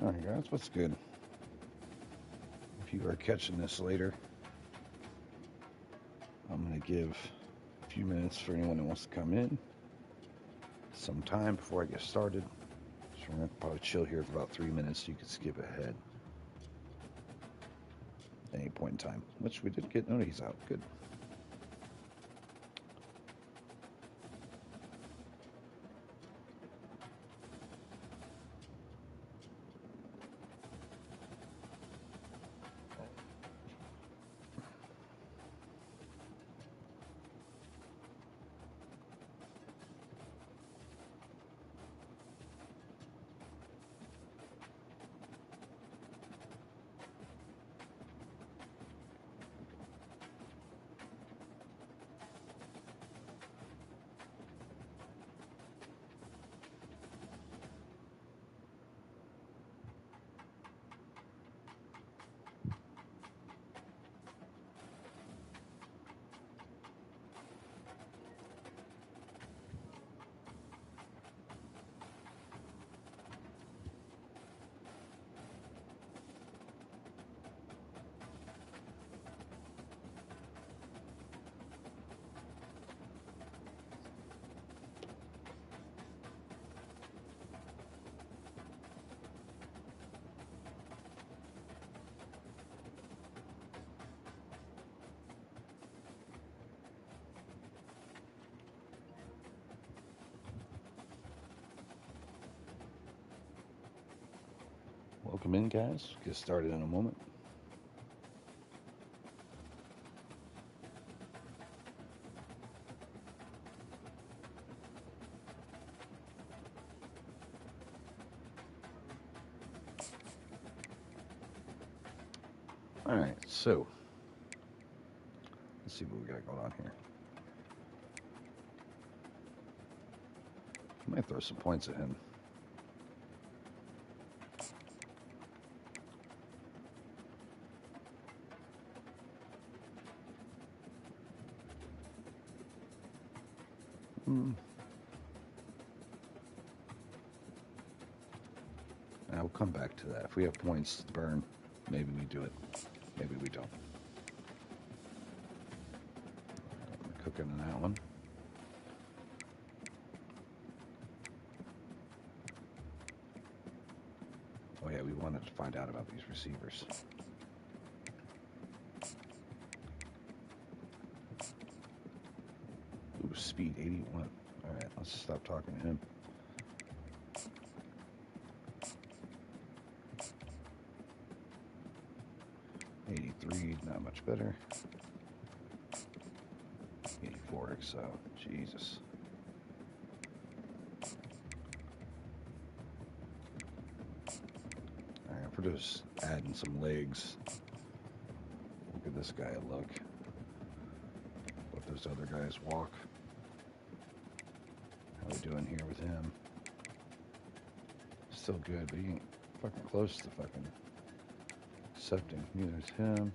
Alright guys, what's good? If you are catching this later, I'm going to give a few minutes for anyone who wants to come in. Some time before I get started. So we're going to probably chill here for about 3 minutes so you can skip ahead at any point in time. Which we did get notice out. Good. Welcome in, guys. Get started in a moment. All right, so let's see what we got going on here. I might throw some points at him. I'll come back to that. If we have points to burn, maybe we do it. Maybe we don't. We're cooking on that one. Oh yeah, we wanted to find out about these receivers. Ooh, speed 81. All right, let's stop talking to him. Not much better. 84 XO. Jesus. Alright, we're just adding some legs. Look at this guy look. Let those other guys walk. How we doing here with him? Still good, but he ain't fucking close to fucking accepting. Neither's him.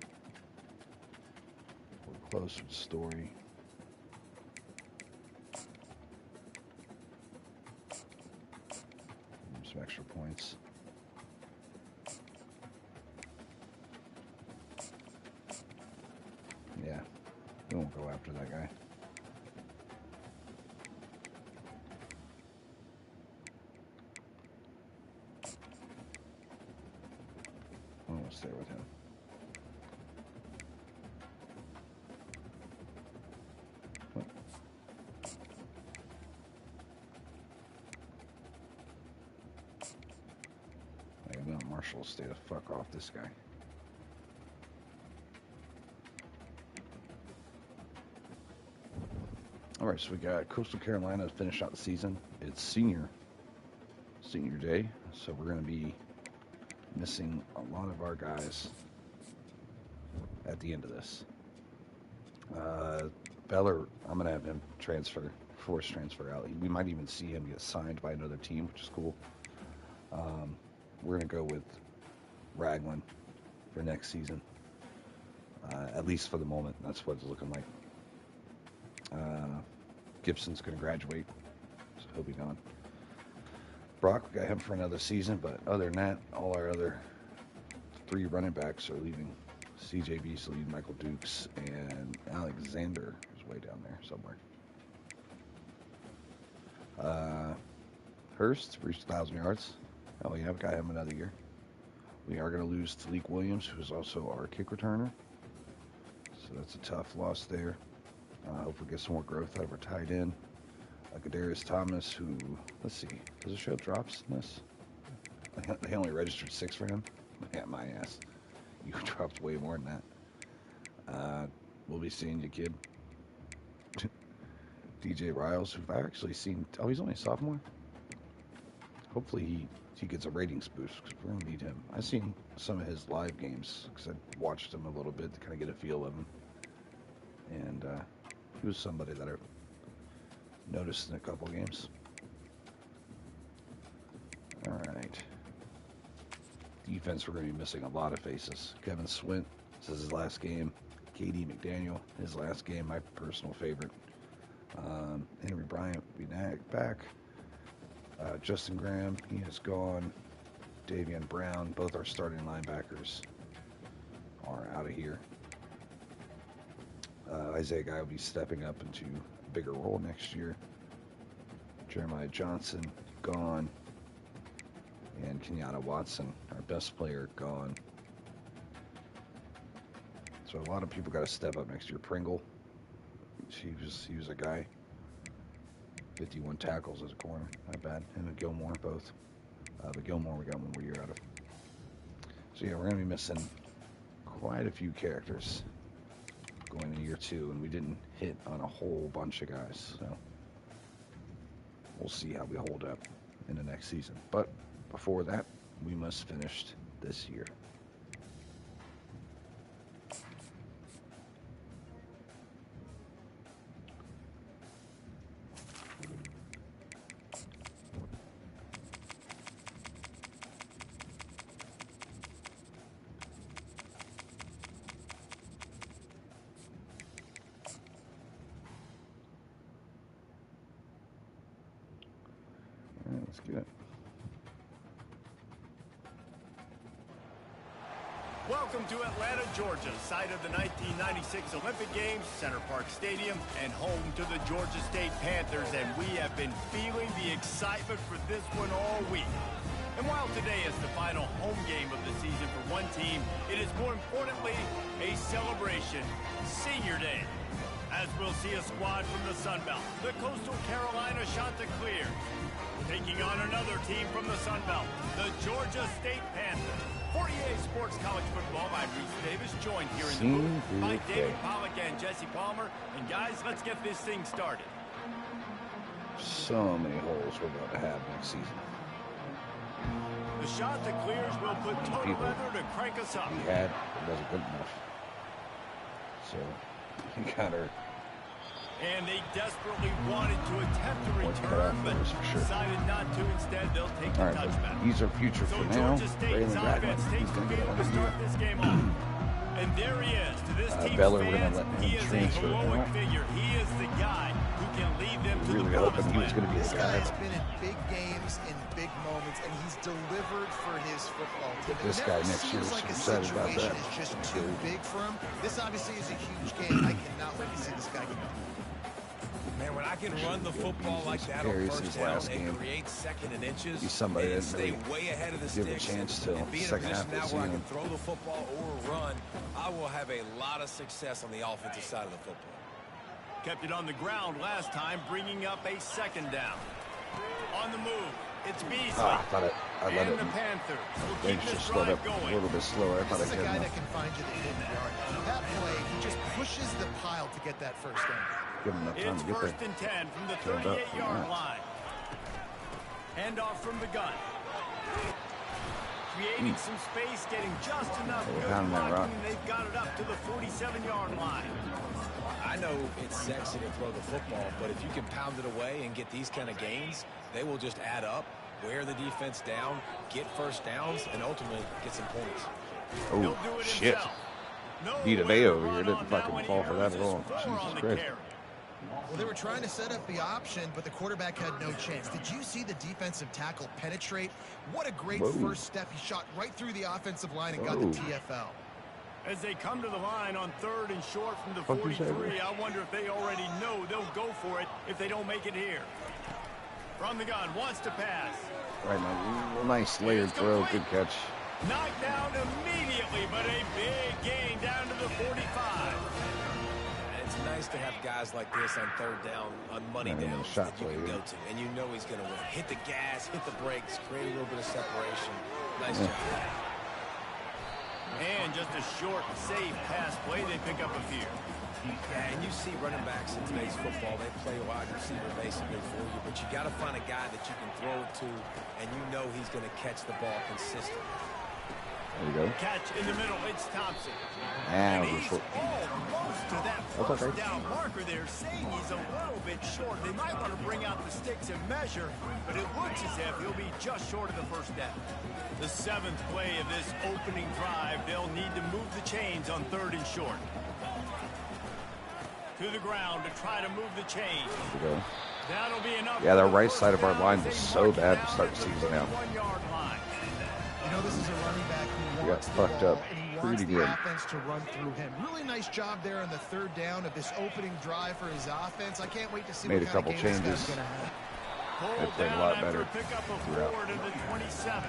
We're close with Story. Some extra points. Yeah, we won't go after that guy. I'm gonna stay with him. Marshall, stay the fuck off this guy. Alright, so we got Coastal Carolina to finish out the season. It's senior day, so we're going to be missing a lot of our guys at the end of this. Beller, I'm going to have him force transfer out. We might even see him get signed by another team, which is cool. We're going to go with Raglan for next season, at least for the moment. That's what it's looking like. Gibson's going to graduate, so he'll be gone. Brock, we got him for another season, but other than that, all our other 3 running backs are leaving. CJ Beasley, Michael Dukes, and Alexander is way down there somewhere. Hurst reached 1,000 yards. Oh, yeah, I've got him another year. We are going to lose Talik Williams, who's also our kick returner. So that's a tough loss there. Hope we get some more growth out of our tight end. Kadarius Thomas, who, let's see, does it show drops in this? They only registered 6 for him. Yeah, my ass. You dropped way more than that. We'll be seeing you, kid. DJ Riles, who I've actually seen. Oh, he's only a sophomore. Hopefully he gets a ratings boost because we're going to need him. I've seen some of his live games because I watched him a little bit to kind of get a feel of him. And he was somebody that I noticed in a couple games. All right. Defense, we're going to be missing a lot of faces. Kevin Swint, this is his last game. KD McDaniel, his last game, my personal favorite. Henry Bryant will be back. Justin Graham, he is gone. Davion Brown, both our starting linebackers are out of here. Isaiah Guy will be stepping up into a bigger role next year. Jeremiah Johnson, gone. And Kenyatta Watson, our best player, gone. So a lot of people got to step up next year. Pringle, he was a guy. 51 tackles as a corner, not bad. Him and Gilmore both. But Gilmore we got 1 more year out of. So yeah, we're going to be missing quite a few characters going into year 2, and we didn't hit on a whole bunch of guys. So we'll see how we hold up in the next season. But before that, we must finish this year. Let's get it. Welcome to Atlanta, Georgia, site of the 1996 Olympic Games, Center Park Stadium, and home to the Georgia State Panthers, and we have been feeling the excitement for this one all week. And while today is the final home game of the season for one team, it is more importantly a celebration, Senior Day, as we'll see a squad from the Sun Belt, the Coastal Carolina Chanticleers, taking on another team from the Sun Belt, the Georgia State Panthers. For EA Sports College Football, I'm Reese Davis, joined here in the booth by David Pollack and Jesse Palmer. And guys, let's get this thing started. So many holes we're about to have next season. The Chanticleers will put total leather to crank us up. We had, it wasn't good enough. So, we got her. And they desperately wanted to attempt a return, but decided not to. Instead, they'll take the touchback. He's our future for now. Georgia State's offense takes the field to start this game off. And there he is. To this team's fans, he is a heroic figure. He is the guy who can lead them to the promised land. He was going to be the guy. This guy's been in big games, in big moments, and he's delivered for his football team. This guy next year is like a excited about that. situation is just too big for him. This obviously is a huge game. I cannot wait to see this guy get going. Man, when I can run the football like that on first down and create second and inches, he's somebody and that stay way ahead of the give sticks, a chance to and be in a position now where I can throw the football or run, I will have a lot of success on the offensive side of the football. Kept it on the ground last time, bringing up a second down. On the move, it's Beasley. I thought I let and it. the Panthers will They keep this just slowed drive up a going. little bit slower. I thought I This is a had guy enough. that can find you the 50-yard line. That play, he just pushes the pile to get that first down. Give him enough time It's to get there. first and 10 from the Turned up. 38-yard Nice. line. Handoff from the gun. Creating some space, getting just enough good pounding that rock. blocking, and they've got it up to the 47-yard line. I know it's sexy to throw the football, but if you can pound it away and get these kind of gains, they will just add up, wear the defense down, get first downs, and ultimately get some points. He'll Oh, do it shit. himself. No Vita way Vea to over here run didn't on that fucking one. He fall for that earns at his all. 4 on Jesus the Christ. carry. Well, they were trying to set up the option, but the quarterback had no chance. Did you see the defensive tackle penetrate? What a great first step. He shot right through the offensive line and got the TFL. As they come to the line on 3rd and short from the 43, I wonder if they already know they'll go for it if they don't make it here. From the gun, wants to pass. Right now, nice layered throw, good catch. Knocked down immediately, but a big gain down to the 45. It's nice to have guys like this on 3rd down, on money downs that you can go to, and you know he's going to win. Hit the gas, hit the brakes, create a little bit of separation. Nice job. And just a short, safe pass play, they pick up a few. Yeah, and you see running backs in today's football, they play wide receiver basically for you, but you got to find a guy that you can throw it to, and you know he's going to catch the ball consistently. There you go. Catch in the middle, it's Thompson. And he's almost to that first down marker there, saying he's a little bit short. They might want to bring out the sticks and measure, but it looks as if he'll be just short of the first down. The 7th play of this opening drive, they'll need to move the chains on 3rd and short. To the ground to try to move the chains. There you go. That'll be enough. Yeah, the right side of our line was so bad to start the season out. 1-yard line. You know, this is a running back who wants the fucked ball, up and he pretty wants the good. offense to run through him. Really nice job there on the 3rd down of this opening drive for his offense. I can't wait to see Made what a kind couple of game this changes. guy's gonna have. They played a lot better Pick up a throughout. 4 to the 27.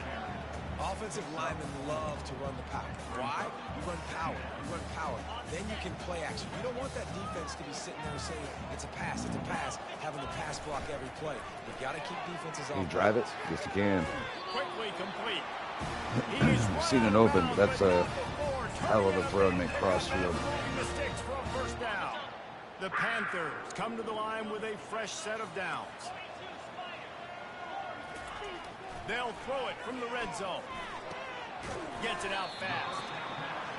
Offensive linemen love to run the power. Why? You run power. You run power. Then you can play action. You don't want that defense to be sitting there saying, it's a pass, having the pass block every play. You got to keep defenses on. Can you drive it? Yes, you can. Quickly complete. I've seen it open, but that's a hell of a throw to make crossfield. Mistakes for a first down. The Panthers come to the line with a fresh set of downs. They'll throw it from the red zone. Gets it out fast.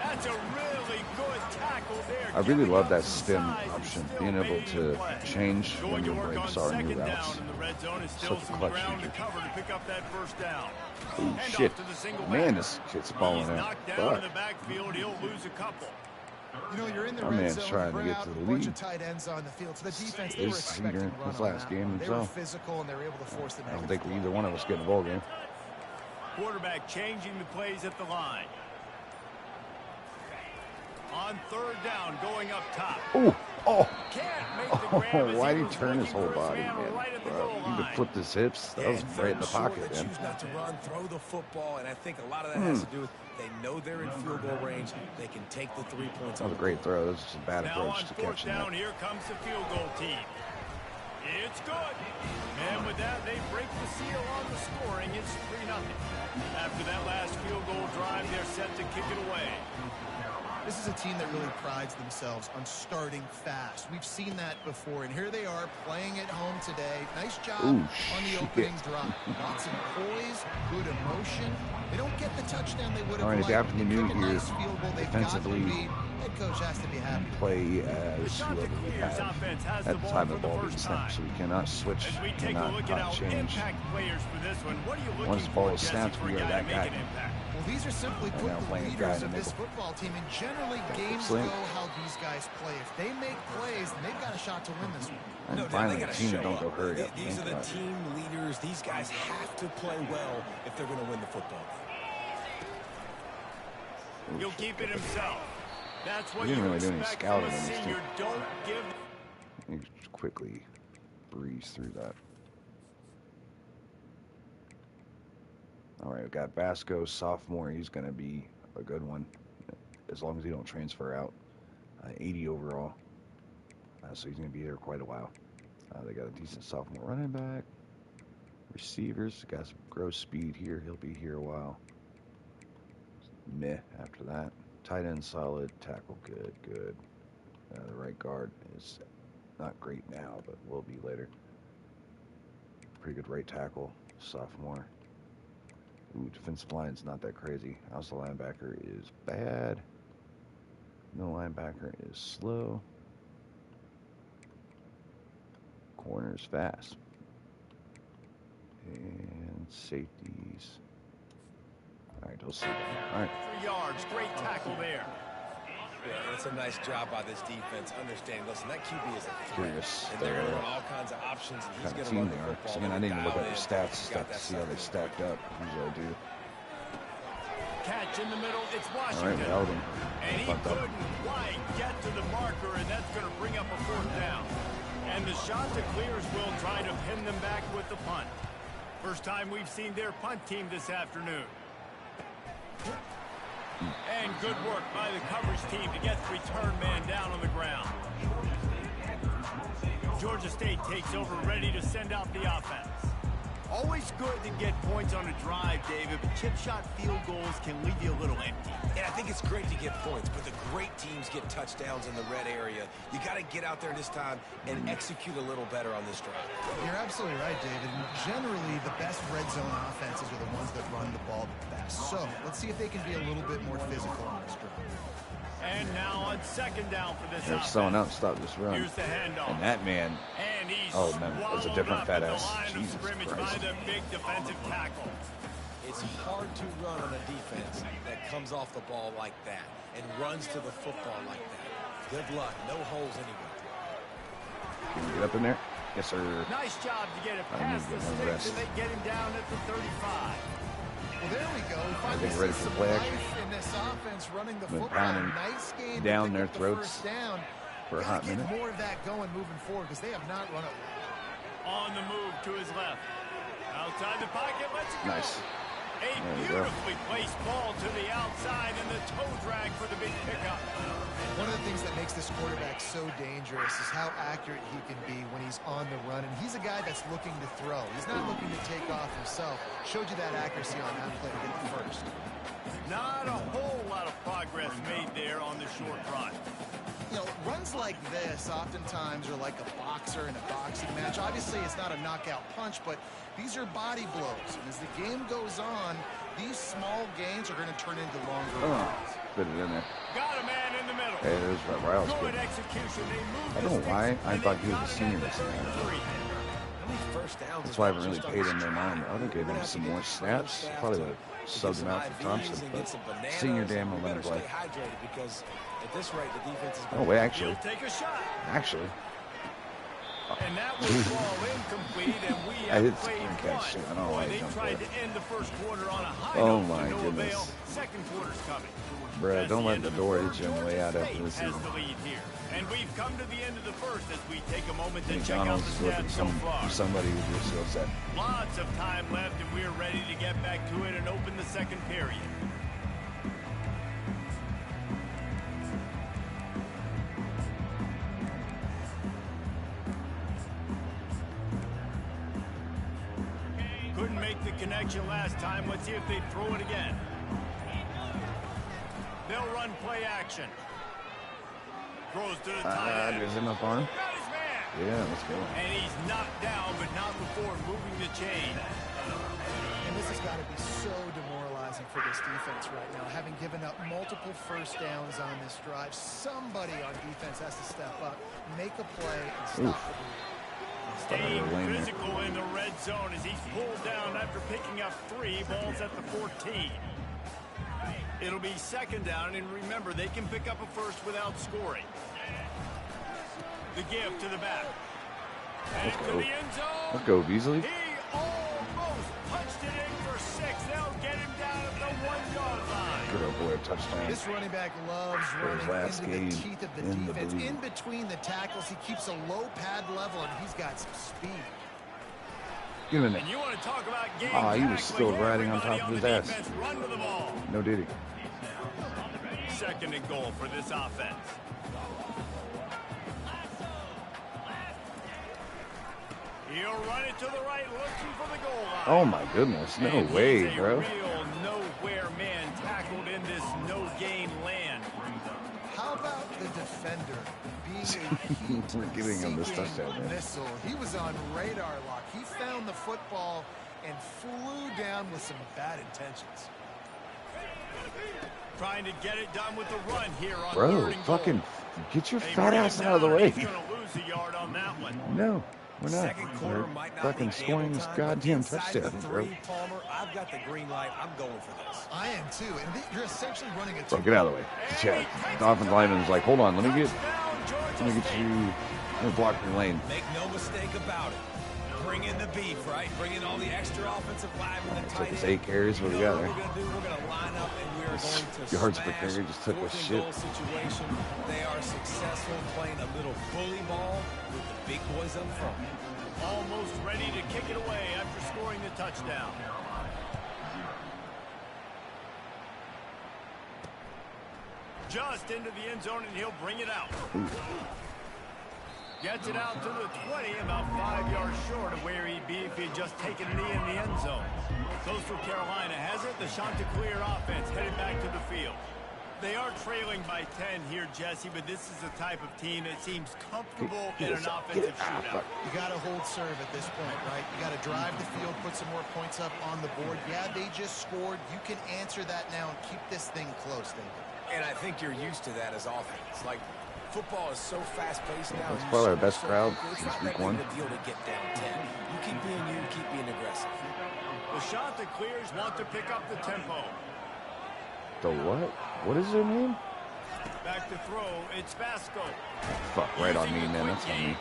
That's a really good tackle there. I really love that stem option, being able to change when your breaks breaks are in your routes. Such a clutch ground to feature. cover to pick up that first down. Oh, Hand shit. off to the single Man, back. this shit's balling He's out. knocked down Fuck. in the backfield. He'll lose a couple. You know, you're in the My red man's zone, trying to bring get out to a the bunch lead. of tight ends on the field. So the defense, they were This expecting Seager, to run his on last that. game They were himself. physical, and they were able to force the I don't negative think either one of us get in the ball game. Quarterback changing the plays at the line. On 3rd down, going up top. Ooh, oh, Can't make the grab as why'd he was turn his looking whole for his body, man man? right at the Bro, goal he line. flipped his hips. That was right in the pocket, They man. choose not to run, throw the football, and I think a lot of that has to do with they know they're in field goal range. They can take the 3 points. That was a great throw. That was just a bad Now approach on to 4th catching down, that. here comes the field goal team. It's good. And with that, they break the seal on the scoring. It's 3-0. After that last field goal drive, they're set to kick it away. This is a team that really prides themselves on starting fast. We've seen that before, and here they are playing at home today. Nice job Ooh, on the shit. opening drop. Lots of poise, good emotion. They don't get the touchdown they would have All right, liked. adapting the They new kick a year nice field goal. They've defensively. got the lead. Head coach has to be happy. Play as whoever we Chanticleer's have offense has at the time the for the ball being first snapped. time. So we cannot switch, As we take a cannot look at our change. impact players for this one, what are you looking Once the ball for, is Jesse, snapped, for we a are guy that to make guy. an impact? Well, these are simply And put now the playing a guy leaders in of the this nickel. football team, and generally games Sling. go how these guys play. If they make plays, then they've got a shot to win this one. And No doubt, finally, they a gotta team that show don't go up. hurry up. These are the Thank God. team leaders. These guys have to play well if they're going to win the football game. He'll keep it himself. That's what He didn't you really do any expect scouting from a on this senior. team. Don't give. You just quickly breeze through that. All right, we've got Basco, sophomore. He's going to be a good one as long as he don't transfer out. 80 overall. So he's going to be here quite a while. They got a decent sophomore running back. Receivers, got some gross speed here. He'll be here a while. Meh after that. Tight end solid. Tackle good, good. The right guard is not great now, but will be later. Pretty good right tackle, sophomore. Ooh, defensive line's not that crazy. Outside linebacker is bad. Middle linebacker is slow. Corner's fast. And safeties. All right, we'll see. All right. 3 yards. Great tackle there. Yeah, it's a nice job by this defense. Understand, listen, that QB is a threat. Curious. And they're going to run all kinds of options, and he's Kind going of to team run they the are. football. So again, I didn't even look at their stats He's stuff got to that see how they stacked up. Usually I do. Catch in the middle. It's All right, Washington. we held him. And he couldn't quite get to the marker, and that's going to bring up a 4th down. And the shot to clears will try to pin them back with the punt. First time we've seen their punt team this afternoon. And good work by the coverage team to get the return man down on the ground. Georgia State takes over, ready to send out the offense. Always good to get points on a drive, David, but chip shot field goals can leave you a little empty. And I think it's great to get points, but the great teams get touchdowns in the red area. You got to get out there this time and execute a little better on this drive. You're absolutely right, David. And generally, the best red zone offenses are the ones that run the ball the best. So let's see if they can be a little bit more physical on this drive. And now on 2nd down for this There's offense. someone out to stop this run. Here's the handoff. And that man, And he's oh man, that's a different fat ass. Jesus Jesus scrimmage Christ. by the big defensive tackle. It's hard to run on a defense that comes off the ball like that and runs to the football like that. Good luck. No holes anywhere. Can you get up in there? Yes, sir. Nice job to get it I need past to the get one sticks, rest. and they get him down at the 35. Well, there we go. We finally think we're ready see for the some play life action. in this offense running the Been football. pounding Nice game down to pick their up the throats first down. for a hot Gotta get minute. more of that going moving forward because they have not run it well. On the move to his left. Outside the pocket, let's go. Nice. A There we go. beautifully placed ball to the outside and the toe drag for the big pickup. One of the things that makes this quarterback so dangerous is how accurate he can be when he's on the run. And he's a guy that's looking to throw. He's not looking to take off himself. Showed you that accuracy on that play to get the first. Not a whole lot of progress made there on the short run. You know, runs like this oftentimes are like a boxer in a boxing match. Obviously, it's not a knockout punch, but these are body blows. And as the game goes on, these small gains are going to turn into longer runs. Put it in there. Got a man in the middle. Hey, there's right where I was Good good. execution. They moved I don't know why. I thought he was a senior this year. How many first downs? That's why I haven't really paid him no mind. I would have given him some more snaps. Probably would have subbed him out for Thompson. But senior damn will never play. Because at this rate, the defense is Oh, wait, actually. He'll take a shot. Actually. And that will fall incomplete, and we I have hit played screen catch, one. too. I don't know Boy, why he they jumped tried there. to end the first quarter on a high Oh, note my to no goodness. avail. Second quarter's coming. Bruh, As don't the let end the of door third, hit you on the Georgia way out State after this has season. the lead here. And we've come to the end of the first as we take a moment to check out McDonald's the is looking stats so far. somebody with your skill set. Lots of time left, and we're ready to get back to it and open the second period. Couldn't make the connection last time. Let's see if they throw it again. They'll run play action. Throws to the tight end. Is it enough arm? Got his man. Yeah, let's go. And he's knocked down, but not before moving the chain. And this has got to be so demoralizing for this defense right now. Having given up multiple first downs on this drive, somebody on defense has to step up, make a play, and stop the bleeding. Staying physical in the red zone as he's pulled down after picking up 3 balls at the 14. It'll be second down, and remember, they can pick up a first without scoring. The give to the back. And into the end zone. Let's go, Beasley. He almost punched it in for 6. They'll get him down at the 1-yard line. Good old boy, a touchdown. This running back loves running last into the game teeth of the in the defense. league. In between the tackles, he keeps a low pad level, and he's got some speed. Give him And you want to talk about game Ah, he was tackling, still riding on everybody top of his the ass. defense run to the ball. No diddy. Second and goal for this offense. He'll run it to the right, looking for the goal line. Oh my goodness, no And way, he's a bro. real nowhere man tackled in this no-gain land. How about the defender being a We're giving him this touchdown, man. missile? He was on radar lock. He found the football and flew down with some bad intentions. Trying to get it done with the run here on Bro, third and fucking goal. get your They fat bring ass him out of the down, way. He's going to lose a yard on that one. No. We're not. Second quarter We're might not fucking be scoring this game time, goddamn inside the touchdown, bro. three, Palmer, I've got the green light. I'm going for this. I am too, and you're essentially running a Bro, get out of the way. Yeah, the offensive lineman is like, hold on, let me get you. Let me block your lane. Make no mistake about it. Bring in the beef, right? Bring in all the extra offensive linemen and tight Took end. his 8 carries. What do we got What there? we're going to do, we're going to line up and we are going to Yards per smash carry just took a 4th and shit. goal situation. They are successful playing a little bully ball with the big boys up front. Almost ready to kick it away after scoring the touchdown. Just into the end zone, and he'll bring it out. Gets it out to the 20, about 5 yards short of where he'd be if he had just taken a knee in the end zone. Coastal Carolina has it. The Chanticleer offense headed back to the field. They are trailing by 10 here, Jesse, but this is the type of team that seems comfortable in an offensive shootout. You got to hold serve at this point, right? You got to drive the field, put some more points up on the board. Yeah, they just scored. You can answer that now and keep this thing close, David. And I think you're used to that as offense. Like, football is so fast-paced now. That's probably our best crowd It's since not week that big 1. of a deal to get down 10. You keep being you, keep being aggressive. The Chanticleers want to pick up the tempo. The what? What is their name? Back to throw, it's Vasco. Fuck, right on me, man. That's on me.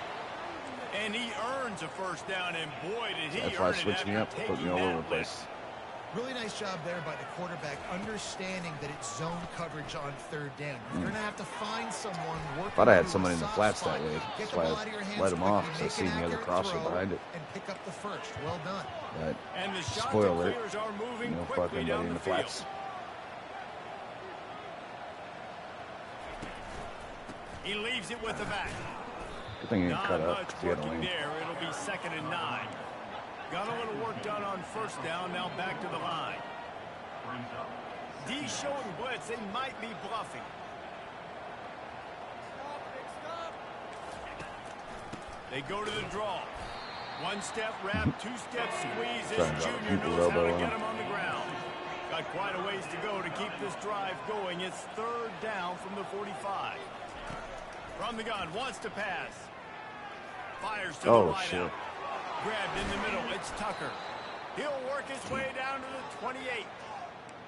And he earns a first down, and boy, did he That's why earn it switched me after up, put taking me all over the that place. lift. Really nice job there by the quarterback, understanding that it's zone coverage on 3rd down. You're going to have to find someone working. Thought I had through someone the in the soft flats spot, that way. get That's the why ball out of your I hands let him quickly, off, because I make seen an the other accurate crosser throw, behind it. and pick up the first. Well done. But, And the spoiler alert, Chanticleers are moving no quickly fucking down buddy in the the field. flats. He leaves it with the back. Good thing he didn't cut Not up, much because he had a working lane. there. It'll be 2nd and 9. Got a little work done on first down. Now back to the line. D showing blitz. They might be bluffing. They go to the draw. 1-step wrap, 2-step squeeze. This Trying to drop junior people's knows how to elbow get on. him on the ground. Got quite a ways to go to keep this drive going. It's 3rd down from the 45. From the gun, wants to pass. Fires to the wide shit. out. Grabbed in the middle. It's Tucker. He'll work his way down to the 28.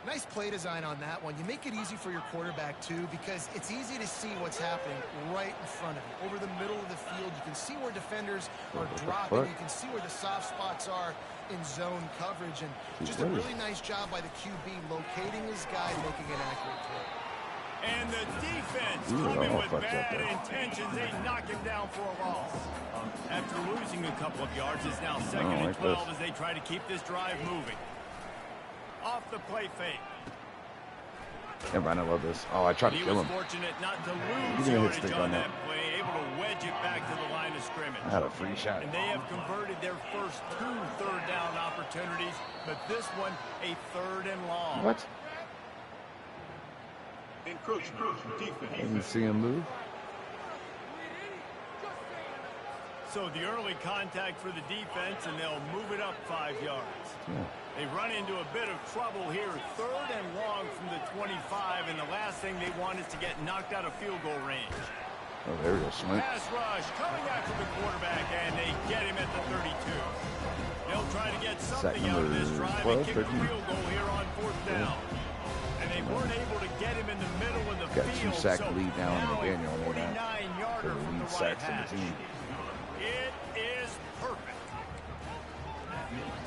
Nice play design on that one. You make it easy for your quarterback, too, because it's easy to see what's happening right in front of you. Over the middle of the field, you can see where defenders are dropping. You can see where the soft spots are in zone coverage. And just a really nice job by the QB locating his guy, making an accurate throw. And the defense Ooh, coming all with fucked up bad there. intentions. They knock him down for a loss. After losing a couple of yards, it's now 2nd and like 12 this. as they try to keep this drive moving. Off the play fake. Never mind, I love this. Oh, I tried to He kill was him. fortunate not to Give lose me a hit yardage stick on on that that. play, able to wedge it back to the line of scrimmage. I had a free shot. And they have converted their first 2 third down opportunities, but this one a 3rd and long. What? Encroachment, defense. Didn't see him move. So the early contact for the defense, and they'll move it up 5 yards. Yeah. They run into a bit of trouble here, 3rd and long from the 25, and the last thing they want is to get knocked out of field goal range. Oh, there we go, Swint. Pass rush coming after the quarterback, and they get him at the 32. They'll try to get something out of this drive and 12, kick a 13. field goal here on 4th down. And they weren't able to get him in the middle of the Got field. 2 sack so lead down now on a McDaniel on that. 49-yarder For the from the lead right sacks of hash. the team. It is perfect.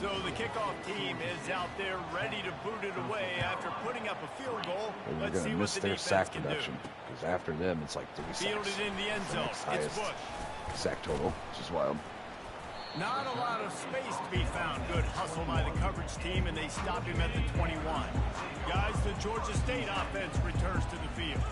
So the kickoff team is out there ready to boot it away after putting up a field goal. They're Let's going see to what miss the their defense sack can production. do. Because after them, it's like 3 sacks. Fielded in the end zone. Next It's highest Bush. sack total, which is wild. Not a lot of space to be found. Good hustle by the coverage team, and they stop him at the 21. Guys, the Georgia State offense returns to the field.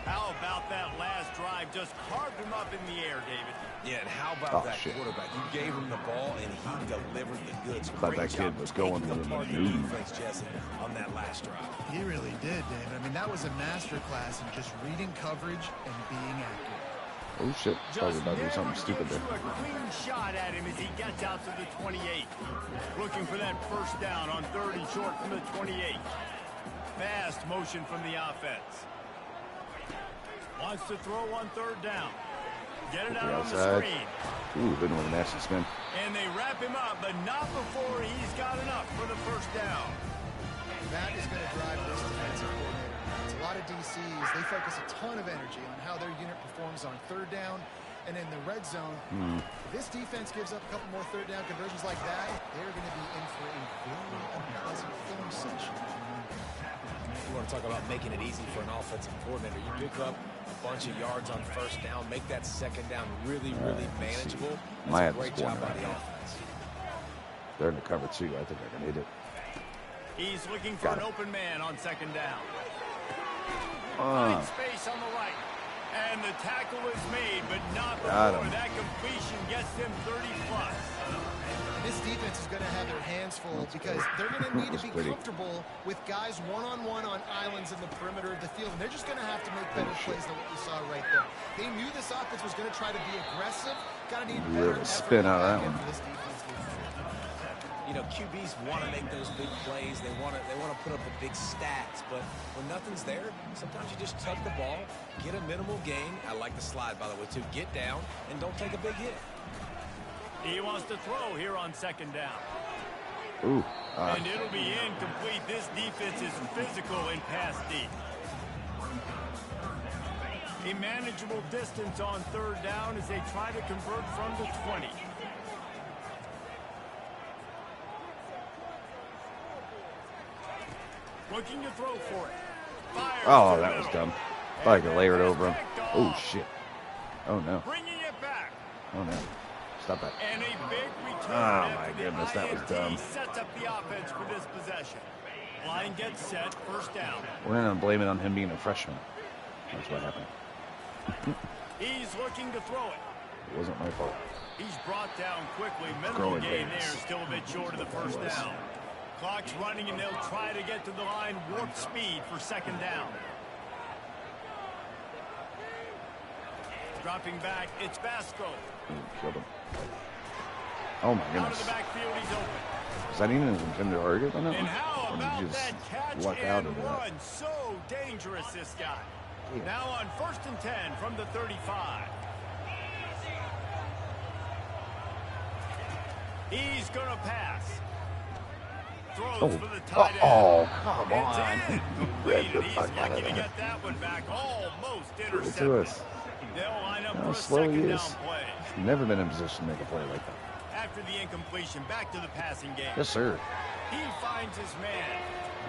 How about that last drive? Just carved him up in the air, David. Yeah, and how about that shit. quarterback? You gave him the ball, and he delivered the goods. Thought Great that kid job was taking going the with part of him. your defense, Jesse, on that last drive. He really did, David. I mean, that was a masterclass in just reading coverage and being accurate. Oh, shit. Thought we were about to do Just something never stupid gives there. you a clean shot at him as he gets out to the 28. Looking for that first down on 3rd and short from the 28. Fast motion from the offense. Wants to throw on 3rd down. Get it the out on the outside. screen. Ooh, hitting with a nasty spin. And they wrap him up, but not before he's got enough for the first down. That is going to drive this defensive coordinator. It's a lot of DCs. They focus a ton of energy on how their unit performs on third down and in the red zone. If this defense gives up a couple more third down conversions like that, they're going to be in for a very unpleasant film session. You want to talk about making it easy for an offensive coordinator. You pick up a bunch of yards on first down, make that second down really manageable. That's a great job by the offense. They're in the cover two. I think I can hit it. He's looking for an open man on second down. Finds space on the right. And the tackle is made, but not before that completion gets them 30-plus. This defense is going to have their hands full because they're going to need to be comfortable with guys one-on-one on islands in the perimeter of the field. And they're just going to have to make better plays than what we saw right there. They knew this offense was going to try to be aggressive. Got to need better spin out of that one. for this defense. You know, QBs want to make those big plays. They want to put up the big stats. But when nothing's there, sometimes you just tuck the ball, get a minimal gain. I like the slide, by the way, too. Get down and don't take a big hit. He wants to throw here on second down. Ooh. And it'll be incomplete. This defense is physical in pass deep. A manageable distance on third down as they try to convert from the 20. Looking to throw for it. Oh, that was dumb. Thought I could layer it over him. Oh, shit. Oh, no. Bringing it back. Oh, no. Stop that. And a big return. Oh, my goodness, that was dumb. Sets up the offense for this possession. Line gets set, first down. We're going to blame it on him being a freshman. That's what happened. He's looking to throw it. It wasn't my fault. He's brought down quickly. Minimal gain there, still a bit short of the first down. Clock's running, and they'll try to get to the line warp speed for second down. Dropping back, it's Vasco. Killed him. Oh, my Out goodness. of the backfield, he's open. Was that even intended target on that And one? how Or did about you just that catch luck out and into that? run? So dangerous, this guy. Yeah. Now on 1st and 10 from the 35. He's going to pass. Throws for the tight end. Oh, come It's on. in. Completed. He's lucky to get that one back. Almost intercepted. to us. They'll line up How for a slow he second is. down play. Never been in position to make a play like that. After the incompletion, back to the passing game. Yes, sir. He finds his man.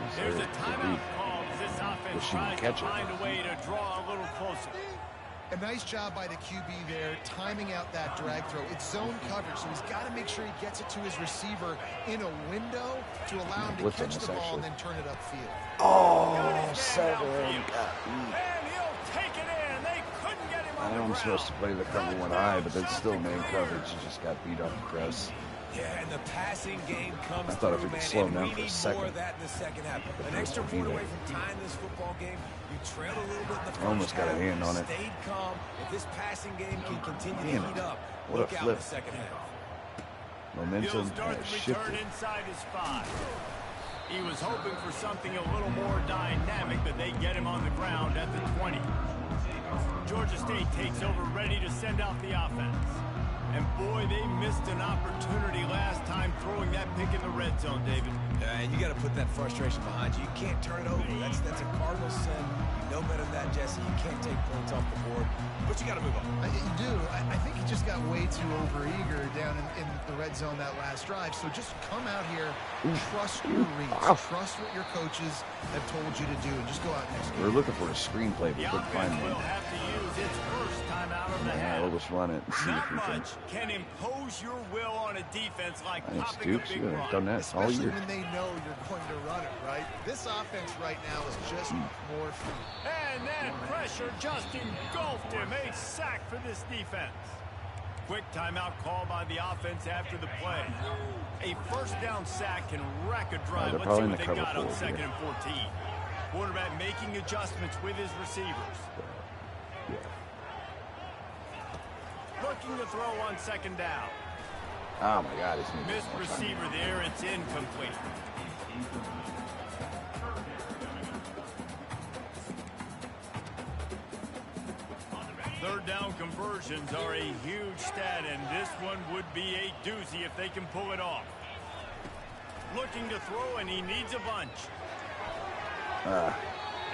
Yes, There's sir. a timeout call as this offense Wish he would tries to catch it. find a way to draw a little closer. A nice job by the QB there, timing out that drag throw. It's zone coverage, so he's got to make sure he gets it to his receiver in a window to allow him to Blitz on catch this, the ball actually. and then turn it upfield. Oh, Got his man 7. downfield. And he'll take it in. They couldn't get him I on know the I'm ground. supposed to play the cover one eye, but that's still main coverage. You just got beat off the press. Yeah, and the passing game comes I thought if through, we could man, slow him and down we for a need second, more of that in the second half. the An press extra would be point there. away from tying this football game. You trailed a little bit in the first Almost got a half, hand on it. Stayed calm. If this passing game can continue Damn to it. heat up, What a look out in flip. the second half. He'll Momentum start has the return shifted. inside his 5. He was hoping for something a little more dynamic, but they get him on the ground at the 20. Georgia State takes over, ready to send out the offense. And boy, they missed an opportunity last time throwing that pick in the red zone, David. And you got to put that frustration behind you. You can't turn it over. That's a cardinal sin. You know better than that, Jesse. You can't take points off the board, but you got to move on. You do. I think he just got way too overeager down in the red zone that last drive. So just come out here, trust your reads, trust what your coaches have told you to do, and just go out and execute. We're looking for a screenplay, but The couldn't find offense will one. have to use its first time out of the Yeah, half. we'll just run it and see if Not we can. much can impose your will on a defense like Thanks, popping a Dukes. big You have run. done that all Especially year. when they know you're going to run it, right? This offense right now is just more free. And that pressure just engulfed him. A sack for this defense. Quick timeout call by the offense after the play. A first down sack can wreck a drive. they're Let's see probably in what the they cover got on four 2nd here. and 14. Quarterback making adjustments with his receivers. Yeah. Looking to throw on 2nd down. Oh, my God. It's Missed receiver there. It's incomplete. Third down conversions are a huge stat, and this one would be a doozy if they can pull it off. Looking to throw, and he needs a bunch.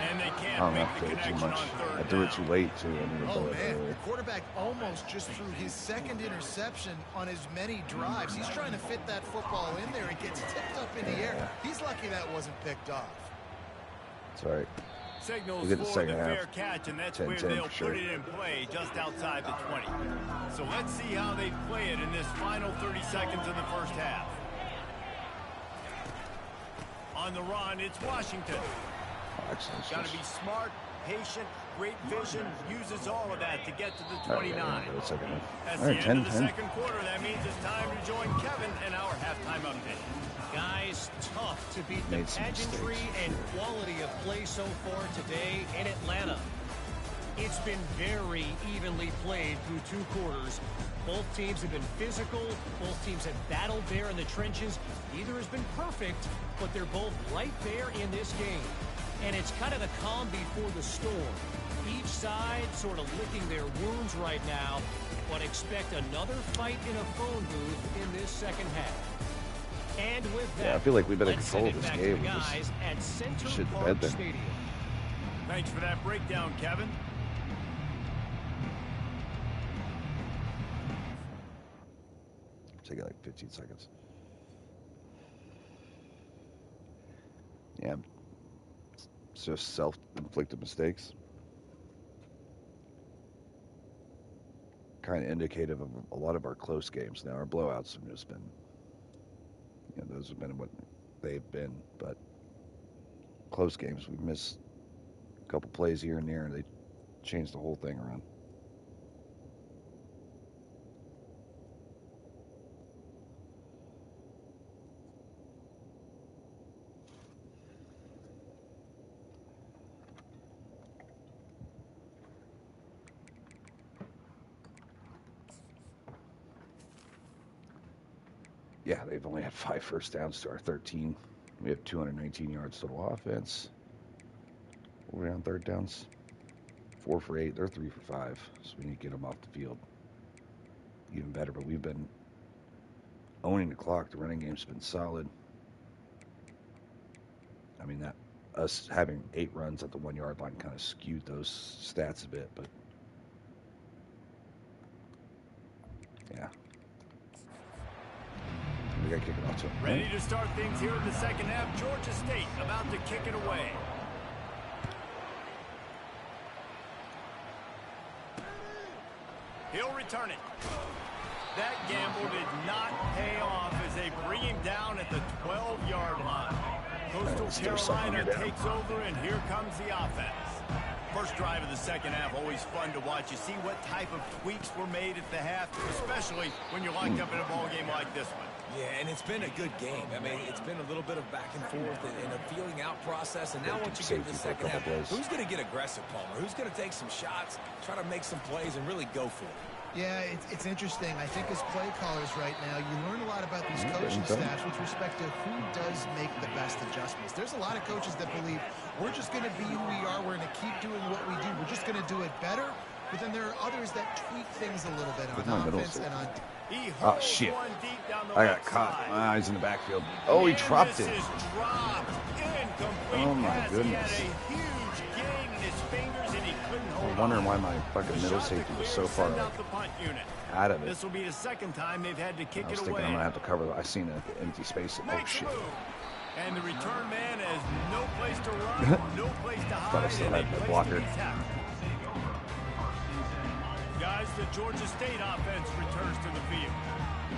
And they can't make the connection on third down. I threw it too late, too. Oh, man, the quarterback almost just threw his second interception on as many drives. He's trying to fit that football in there. It gets tipped up in the air. He's lucky that wasn't picked off. It's all right. Signals We'll get the for second the half. fair catch, and that's 10-10 where they'll for sure. put it in play just outside the 20. So let's see how they play it in this final 30 seconds of the first half. On the run, it's Washington. Got to be smart, patient, great vision, uses all of that to get to the 29. That's the end of the second quarter. That means it's time to join Kevin and our halftime update. Guys, tough to beat the pageantry and quality of play so far today in Atlanta. It's been very evenly played through 2 quarters. Both teams have been physical. Both teams have battled there in the trenches. Neither has been perfect, but they're both right there in this game. And it's kind of the calm before the storm. Each side sort of licking their wounds right now, but expect another fight in a phone booth in this second half. And with that, I feel like we better let's control send it this back game. to the guys at Center Shit the Park bed there. Stadium. Thanks for that breakdown, Kevin. Take it like 15 seconds. Yeah, it's just self-inflicted mistakes. Kind of indicative of a lot of our close games. Now, our blowouts have just been, those have been what they've been. But close games, we miss a couple plays here and there, and they change the whole thing around. Yeah, they've only had 5 first downs to our 13. We have 219 yards total offense. We're on third downs. 4 for 8. They're 3 for 5. So we need to get them off the field even better. But we've been owning the clock. The running game's been solid. I mean, that us having 8 runs at the 1-yard line kind of skewed those stats a bit. But yeah. We got to kick it off to him. Ready to start things here in the second half. Georgia State about to kick it away. He'll return it. That gamble did not pay off as they bring him down at the 12-yard line. Coastal Carolina takes over, and here comes the offense. First drive of the second half, always fun to watch. You see what type of tweaks were made at the half, especially when you're locked up in a ball game like this one. Yeah, and it's been a good game. I mean, it's been a little bit of back and forth and a feeling out process. And now once you get to the second half, who's going to get aggressive, Palmer? Who's going to take some shots, try to make some plays, and really go for it? Yeah, it's interesting. I think as play callers right now, you learn a lot about these coaching staffs with respect to who does make the best adjustments. There's a lot of coaches that believe we're just going to be who we are. We're going to keep doing what we do. We're just going to do it better. But then there are others that tweak things a little bit on offense and on. Oh, shit. I got caught. My eyes in the backfield. Oh, he dropped it. Oh, my goodness. I'm wondering why my fucking middle safety was so far out of it. This will be the second time they've had to kick it away. I was thinking I'm going to have to cover that. I seen an empty space. Oh, shit. And the return man has no place to run, no place to hide. Thought I still had the blocker. Guys, the Georgia State offense returns to the field.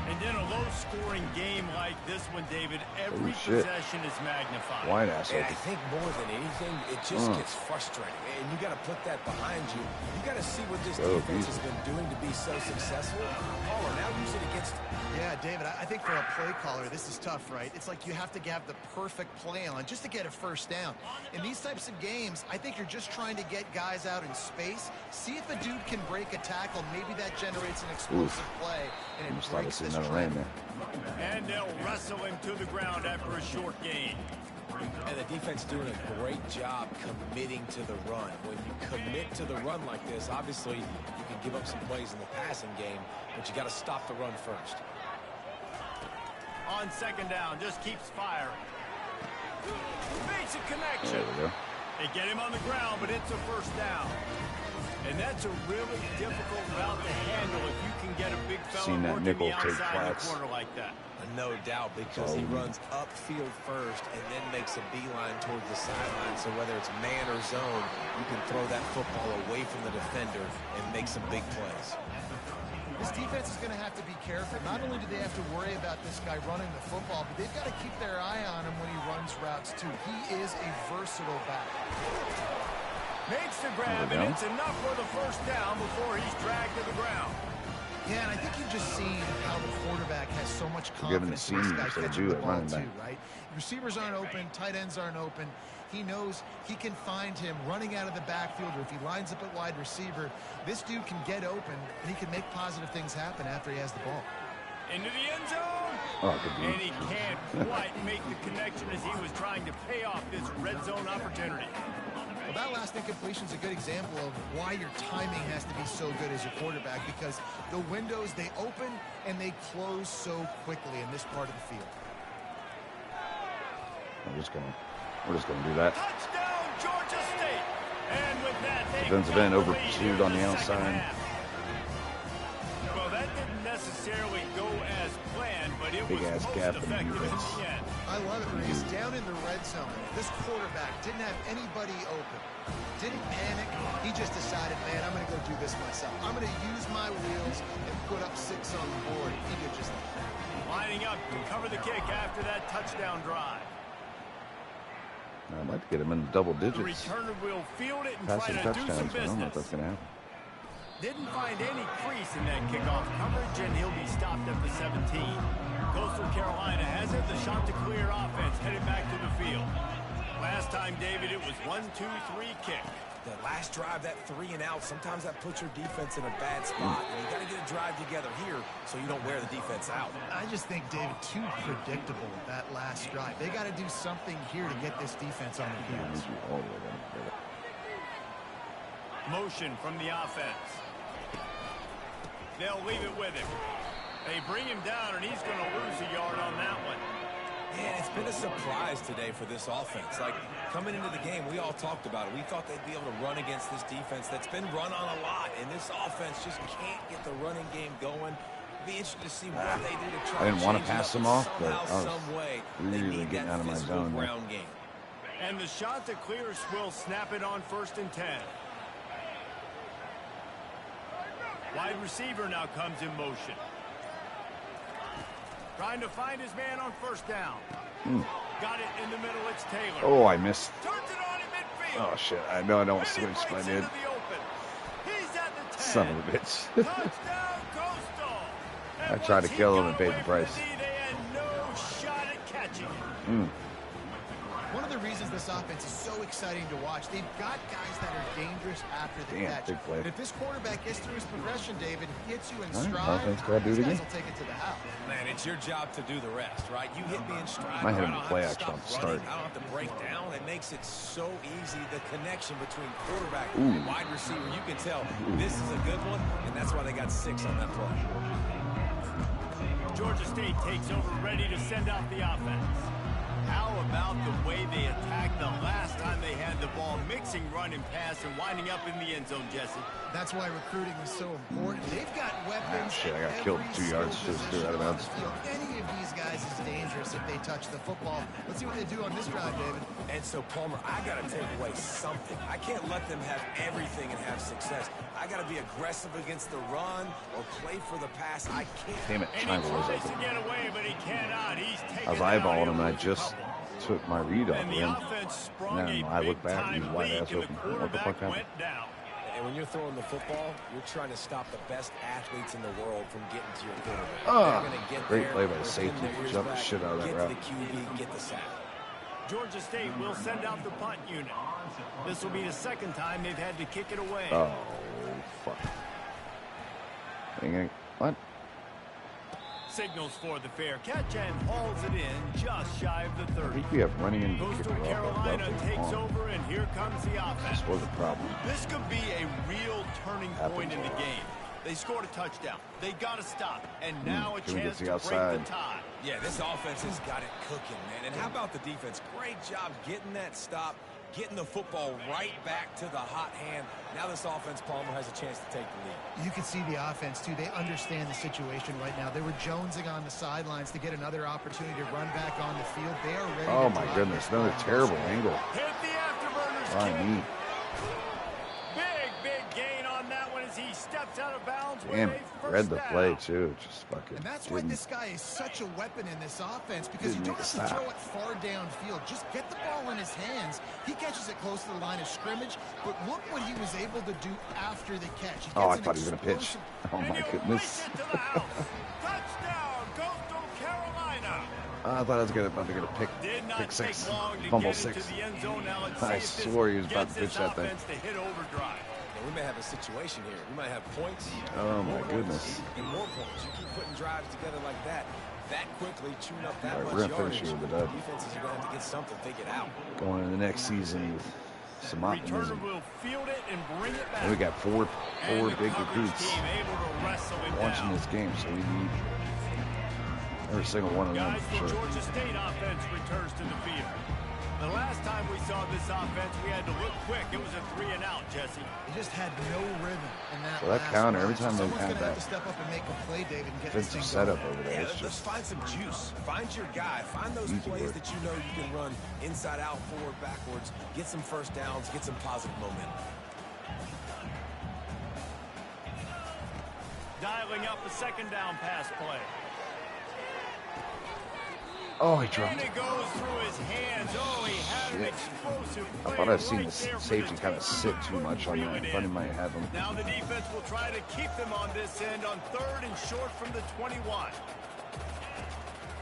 And in a low-scoring game like this one, David, every possession is magnified. Wide asshole. And I think more than anything, it just gets frustrating. And you got to put that behind you. You got to see what this defense has been doing to be so successful. Paul, now use it against. Yeah, David, I think for a play caller, this is tough, right? It's like you have to have the perfect play on just to get a first down. In these types of games, I think you're just trying to get guys out in space, see if a dude can break a tackle. Maybe that generates an explosive play, and it breaks this trend. And they'll wrestle him to the ground after a short gain. And the defense doing a great job committing to the run. When you commit to the run like this, obviously give up some plays in the passing game, but you got to stop the run first. On second down, just keeps firing. Makes a connection. There we go. They get him on the ground, but it's a first down. And that's a really difficult route to handle if you can get a big fella Seen that working nickel the take outside of the flats. corner like that. No doubt, because he runs upfield first and then makes a beeline towards the sideline. So whether it's man or zone, you can throw that football away from the defender and make some big plays. This defense is going to have to be careful. Not only do they have to worry about this guy running the football, but they've got to keep their eye on him when he runs routes too. He is a versatile back. Makes the grab, and it's enough for the first down before he's dragged to the ground. Yeah, and I think you've just seen how the quarterback has so much Given the confidence in this guy seniors, they catching do the at ball running too, back. right? Receivers aren't open, tight ends aren't open. He knows he can find him running out of the backfield, or if he lines up at wide receiver, this dude can get open, and he can make positive things happen after he has the ball. Into the end zone. Oh, good And he can't quite make the connection as he was trying to pay off this red zone opportunity. Well, that last incompletion is a good example of why your timing has to be so good as your quarterback, because the windows, they open and they close so quickly in this part of the field. We're just gonna do that. Touchdown, Georgia State. And with that, they Defensive end over pursued on the outside. Well, that didn't necessarily go as planned, but it Big was ass most gap in the effective in defense. the end. I love it, Reese. Down in the red zone, this quarterback didn't have anybody open. Didn't panic. He just decided, man, I'm going to go do this myself. I'm going to use my wheels and put up 6 on the board. He did just that. Lining up to cover the kick after that touchdown drive. I'd like to get him in the double The digits. returner will field it and Passing try to do some touchdowns. I don't know if that's business. gonna happen. Didn't find any crease in that kickoff coverage, and he'll be stopped at the 17. Coastal Carolina has it. The Chanticleer offense headed back to the field. Last time, David, it was 1-2-3 kick. That last drive, that 3 and out, sometimes that puts your defense in a bad spot. And you got to get a drive together here so you don't wear the defense out. I just think, David, too predictable that last drive. They got to do something here to get this defense on the field. Motion from the offense. They'll leave it with him. They bring him down, and he's going to lose a yard on that one. Man, it's been a surprise today for this offense. Like, coming into the game, we all talked about it. We thought they'd be able to run against this defense that's been run on a lot, and this offense just can't get the running game going. It'd be interesting to see what they do to try I didn't to want to change it pass up them off, but somehow, I was some way. They really need getting that out of my physical zone there. ground game. And the Chanticleers will snap it on 1st and 10. Wide receiver now comes in motion. Trying to find his man on 1st down. Got it in the middle. It's Taylor. Oh, I missed. Turns it on in midfield. Oh shit! I know I don't And he switch, but I breaks did. into the open. He's at the 10. Son of a bitch. Touchdown, Coastal. I tried to kill him and paid the price. They had no shot at catching it. One of the reasons this offense is so exciting to watch, they've got guys that are dangerous after the Damn, catch. big play. And if this quarterback gets through his progression, David, hits you in All right, stride, offense, gotta do it these again. guys will take it to the house. Man, it's your job to do the rest, right? You hit me in stride. Might hit him I don't in play have to action stop on running. start. I don't have to break down. It makes it so easy. The connection between quarterback Ooh. and wide receiver, you can tell this is a good one, and that's why they got 6 on that play. Georgia State takes over, ready to send out the offense. How about the way they attacked the last time they had the ball, mixing run and pass and winding up in the end zone, Jesse? That's why recruiting is so important. They've got weapons. shit, I got at killed every 2 yards skill just position out of on bounds. the field. Any of these guys is dangerous if they touch the football. Let's see what they do on this drive, David. And so, Palmer, I got to take away something. I can't let them have everything and have success. I got to be aggressive against the run or play for the pass. I can't. Damn it! And he Triangle was tries to open. get away, but he cannot. He's taken I was down. eyeballing him, and I He'll lose a just couple. took my read off And of the him. offense sprung And a then I look back, and he's big-time wide leak, ass and the open. What the quarterback fuck happened? went down. And when you're throwing the football, you're trying to stop the best athletes in the world from getting to your quarterback. Ah, They're gonna get great there, play by the they're safety. putting their ears Jumped the back, shit out of that get route. to the QB, get the sack. Georgia State will send out the punt unit. This will be the second time they've had to kick it away. Oh fuck! Dang it. What? Signals for the fair catch and hauls it in just shy of the 30. I think we have running in Coastal Carolina takes over, and here comes the offense. This was a problem. This could be a real turning point in the game. They scored a touchdown. They got to stop. And now a chance to break the tie. Yeah, this offense has got it cooking, man. And how about the defense? Great job getting that stop, getting the football right back to the hot hand. Now this offense, Palmer, has a chance to take the lead. You can see the offense, too. They understand the situation right now. They were jonesing on the sidelines to get another opportunity to run back on the field. They are ready Oh, to my goodness. Another terrible angle. Hit the afterburners. Right. Big gain on that one as he steps out of bounds. Damn, read the play, too. Just fucking. And that's why this guy is such a weapon in this offense, because you don't have to throw it far downfield. Just get the ball in his hands. He catches it close to the line of scrimmage, but look what he was able to do after the catch. Oh, I thought he was going to pitch. Oh, my goodness. Touchdown, Coastal Carolina. I thought I was about to get a pick six, fumble six. I swore he was about to pitch that thing. We may have a situation here. We might have points. Oh, my goodness. And more points. You keep putting drives together like that quickly, chewing up that All right, much we're gonna yardage. finish here with the dub. Defenses are going to have to get something, figured out. Going into the next season with some optimism. Will field it and bring it back. And we got four big recruits watching this game, so we need every single one of them for sure. The Georgia State offense returns to the field. The last time we saw this offense, we had to look quick. It was a 3-and-out, Jesse. He just had no rhythm in that. So that counter, every time they had that step up and make a play, David, and get defensive setup over there, it's Let's just find some juice. Find your guy. Find those plays that you know you can run inside out, forward, backwards. Get some first downs. Get some positive momentum. Dialing up a second down pass play. Oh, he dropped And it. it goes through his hands. Oh, he had an explosive play. I thought I'd seen right the there for safety him kind of to sit too through much on that. I thought he might have him. Now the defense will try to keep them on this end on 3rd and short from the 21.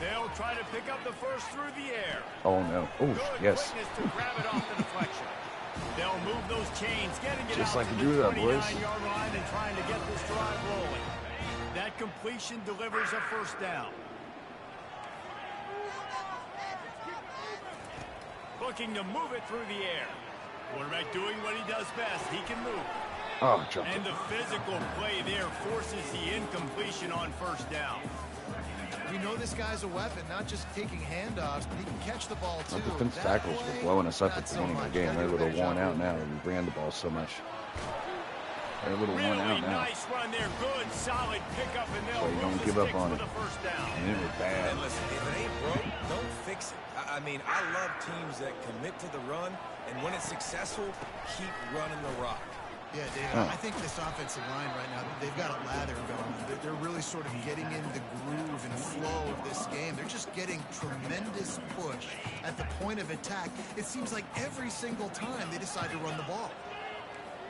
They'll try to pick up the first through the air. Oh, no. Oh, Good yes. quickness to grab it off the deflection. They'll move those chains, getting it Just out like to to do the that, boys. 29-yard line and trying to get this drive rolling. That completion delivers a first down. Looking to move it through the air. Quarterback doing what he does best. He can move. Oh, dropped And it. the physical play there forces the incompletion on first down. We know this guy's a weapon, not just taking handoffs, but he can catch the ball, too. The defense tackles were blowing us up at the beginning of the game. They're a little worn out now. We ran the ball so much. They're a little worn out now. Nice run there. Good, solid pickup, and they'll So you don't give up on it. And it was bad. And listen, if it ain't broke, don't fix it. I mean, I love teams that commit to the run, and when it's successful, keep running the rock. Yeah, David, I think this offensive line right now, they've got a lather going. They're really sort of getting in the groove and flow of this game. They're just getting tremendous push at the point of attack. It seems like every single time they decide to run the ball.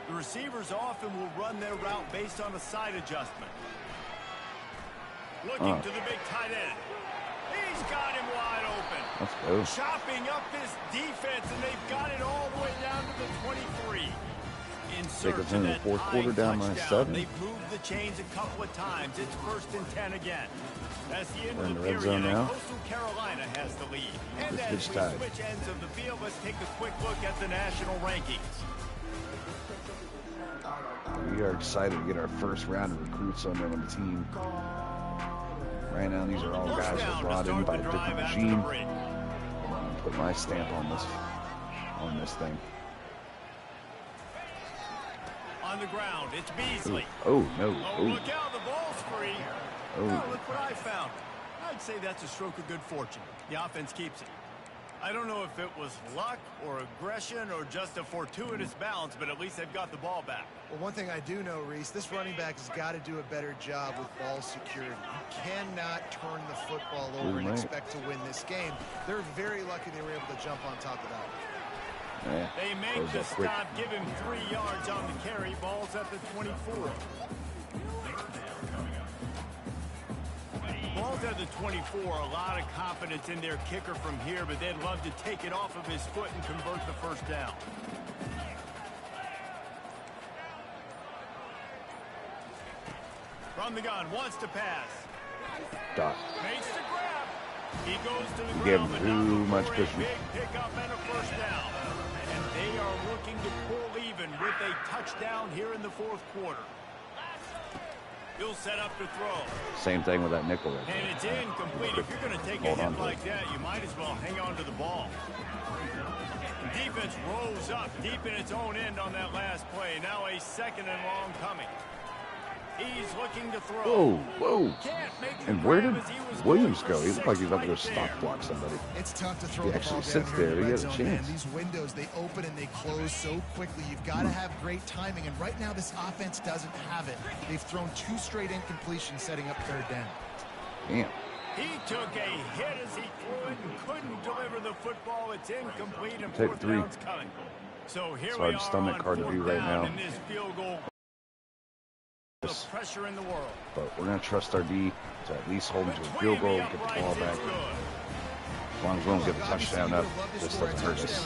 The receivers often will run their route based on a side adjustment. Looking to the big tight end. He's got him wide open. Let's go. Chopping up this defense, and they've got it all the way down to the 23. Take us into the fourth quarter down by 7. They've moved the chains a couple of times. It's 1st and 10 again. That's the end We're in of the the red period, zone now. and Coastal Carolina has the lead. And Let's as pitch we tied. switch ends of the field, let's take a quick look at the national rankings. We are excited to get our first round of recruits on the team. Right now, these are all guys that were brought in by a different regime. Put my stamp on this thing. On the ground, it's Beasley. Oh, no. Oh, Oh, look out, the ball's free. Oh. Oh, look what I found. I'd say that's a stroke of good fortune. The offense keeps it. I don't know if it was luck or aggression or just a fortuitous bounce, but at least they've got the ball back. Well, one thing I do know, Reese, this running back has got to do a better job with ball security. You cannot turn the football over and expect to win this game. They're very lucky they were able to jump on top of that. yeah. They make the stop, give him 3 yards on the carry. Ball's at the 24. Ball's at the 24. A lot of confidence in their kicker from here, but they'd love to take it off of his foot and convert the first down. From the gun, wants to pass. Dot. Makes the grab. He goes to the Gave ground, him but not too before much a cushion. big pickup and a first down. And they are looking to pull even with a touchdown here in the fourth quarter. He'll set up to throw. Same thing with that nickel. Right And it's incomplete. If you're going to take a Hold on hit to like it. that, you might as well hang on to the ball. The defense rolls up deep in its own end on that last play. Now a second and long coming. He's looking to throw. Whoa, whoa. Can't make the And where grab did as he was Williams going go? for He looked like he's six up there right stop there. block somebody. It's tough to throw He the actually ball sits down here in there. the He red has a zone, man. chance. These windows, they open and they close so quickly. You've got to have great timing, and right now this offense doesn't have it. They've thrown 2 straight incompletions setting up third down. Damn. He took a hit as he threw it and couldn't deliver the football. It's incomplete and Take fourth 3. down's coming. So here It's we hard are to stomach, on hard to fourth do right down now. in this field goal. The pressure in the world. But we're going to trust our D to at least hold him to a field goal and get the ball back. As long as we don't get a touchdown up, this doesn't hurt us.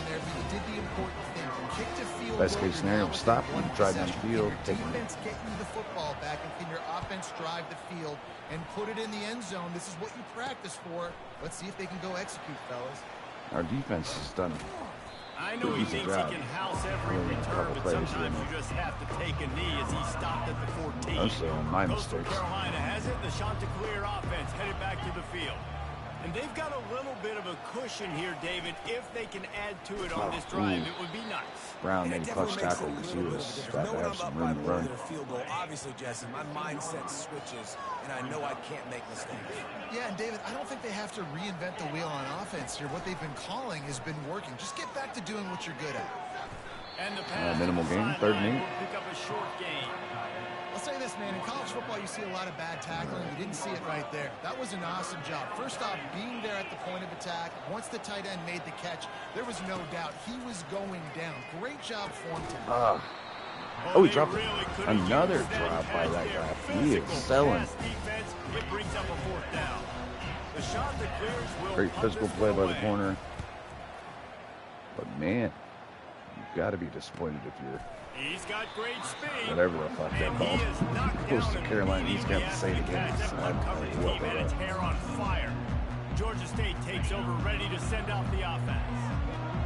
Best case scenario, stop him, drive down the field, take him. Defense get you the football back, and can your offense drive the field and put it in the end zone? This is what you practice for. Let's see if they can go execute, fellas. Our defense has done I know he thinks he can house every return, but sometimes you just have to take a knee as he stopped at the 14. Mostly on my Coastal mistakes. Carolina has it. The Chanticleer offense headed back to the field. And they've got a little bit of a cushion here, David. If they can add to it on this drive, it would be nice. Brown And made it a clutch definitely makes tackle it a because he little bit was of a difference. about to Knowing have I'm some up by room to more run. than a field goal, obviously, Jesse, my mindset switches, and I know I can't make mistakes. Yeah, and David, I don't think they have to reinvent the wheel on offense here. What they've been calling has been working. Just get back to doing what you're good at. And the pass minimal to the gain, sideline 3rd and 8. will pick up a short gain. I'll say this, man. In college football, you see a lot of bad tackling. You didn't see it right there. That was an awesome job. First off, being there at the point of attack. Once the tight end made the catch, there was no doubt he was going down. Great job form tackle. Oh, he dropped another drop by that guy. He is selling. Defense, it brings up a fourth down. The Chanticleers will Great punt physical this play one by the away. corner. But man, you've got to be disappointed if you're He's got great speed. whatever the fuck that And ball. he is knocked Coastal down Carolina, he's got to say it immediately again. as he I don't coverage know what team they and its are. hair on fire. Georgia State takes over, ready to send out the offense.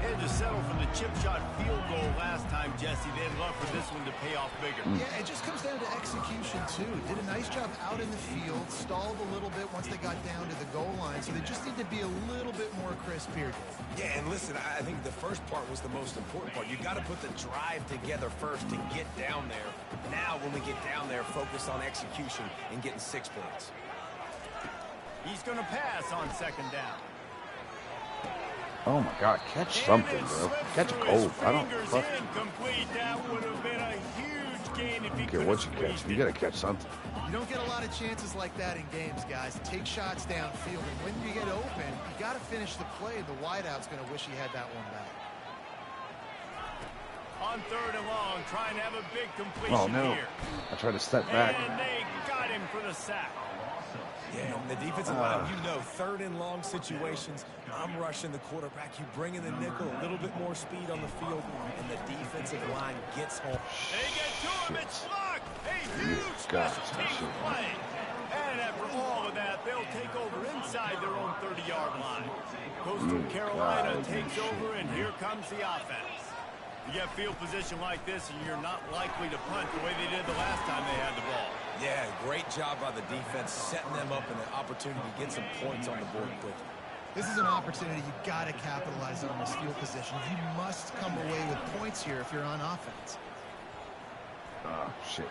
Had to settle for the chip shot field goal last time, Jesse. They'd love for this one to pay off bigger. Yeah, it just comes down to execution, too. Did a nice job out in the field, stalled a little bit once they got down to the goal line, so they just need to be a little bit more crisp here. Yeah, and listen, I think the first part was the most important part. You got to put the drive together first to get down there. Now, when we get down there, focus on execution and getting 6 points. He's going to pass on second down. Oh my God, catch something, bro. Catch a cold. I don't fuck. Incomplete. That would have been a huge gain if he I don't care could what have you catch. squeezed You it. got to catch something. You don't get a lot of chances like that in games, guys. Take shots downfield, and when you get open, you got to finish the play. The wideout's going to wish he had that one back. On third and long, trying to have a big completion Oh no. here. I tried to step back. And they got him for the sack. Yeah, and the defensive line, you know, third and long situations, I'm rushing the quarterback. You bring in the nickel, a little bit more speed on the field, and the defensive line gets home. They get to him. Shit. It's blocked. A You huge got special some team shit. play. And after all of that, they'll take over inside their own 30-yard line. Coastal You Carolina got takes some over, and here comes the offense. You get field position like this, and you're not likely to punt the way they did the last time they had the ball. Yeah, great job by the defense, setting them up and an opportunity to get some points on the board quickly. This is an opportunity you've got to capitalize on this field position. You must come away with points here if you're on offense. Oh, shit.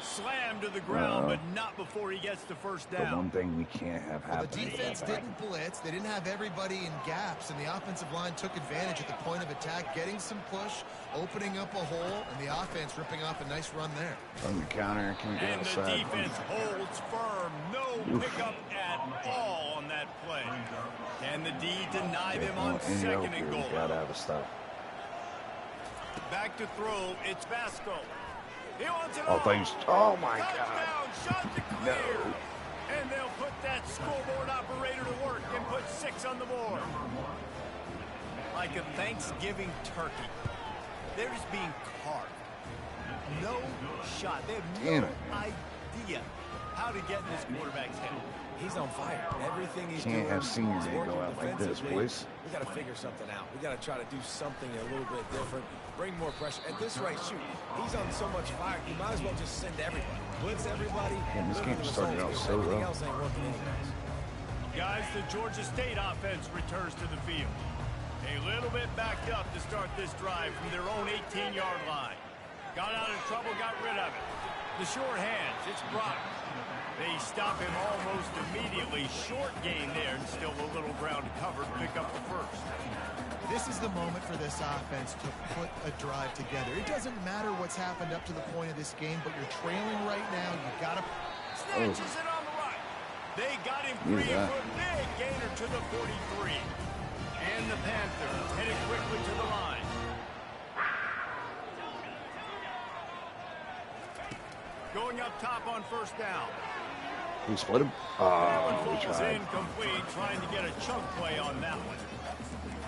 Slammed to the ground, but not before he gets the first The down. one thing we can't have Well, happen. the defense didn't blitz. They didn't have everybody in gaps, and the offensive line took advantage at the point of attack, getting some push, opening up a hole, and the offense ripping off a nice run there. On the counter, can we get And the outside? defense holds firm. No pickup at all on that play. Can the D deny them on Any help second here, and we goal? gotta have a stop. Back to throw. It's Vasco. He wants it Oh, all. thanks. Oh my Touchdown, God. shot to clear. And they'll put that scoreboard operator to work and put 6 on the board. Like a Thanksgiving turkey. They're just being carved. No shot. They have Damn no it. idea how to get in this quarterback's head. He's on fire. Everything he's Can't doing. have senior day working go out like this, defensively. boys. We got to figure something out. We got to try to do something a little bit different. Bring more pressure. At this rate, shoot, he's on so much fire. You might as well just send everybody. Blitz everybody. Man, this game started out so Everything well. else ain't working anyways. Guys, the Georgia State offense returns to the field. A little bit backed up to start this drive from their own 18-yard line. Got out of trouble, got rid of it. The short hands, it's Brock. They stop him almost immediately. Short gain there, and still a little ground to cover to pick up the first. This is the moment for this offense to put a drive together. It doesn't matter what's happened up to the point of this game, but you're trailing right now. You got to... Snatches it on the right. They got him free for a big gainer to the 43. And the Panthers headed quickly to the line. Going up top on first down. We split him. That one We falls tried. incomplete, trying to get a chunk play on that one.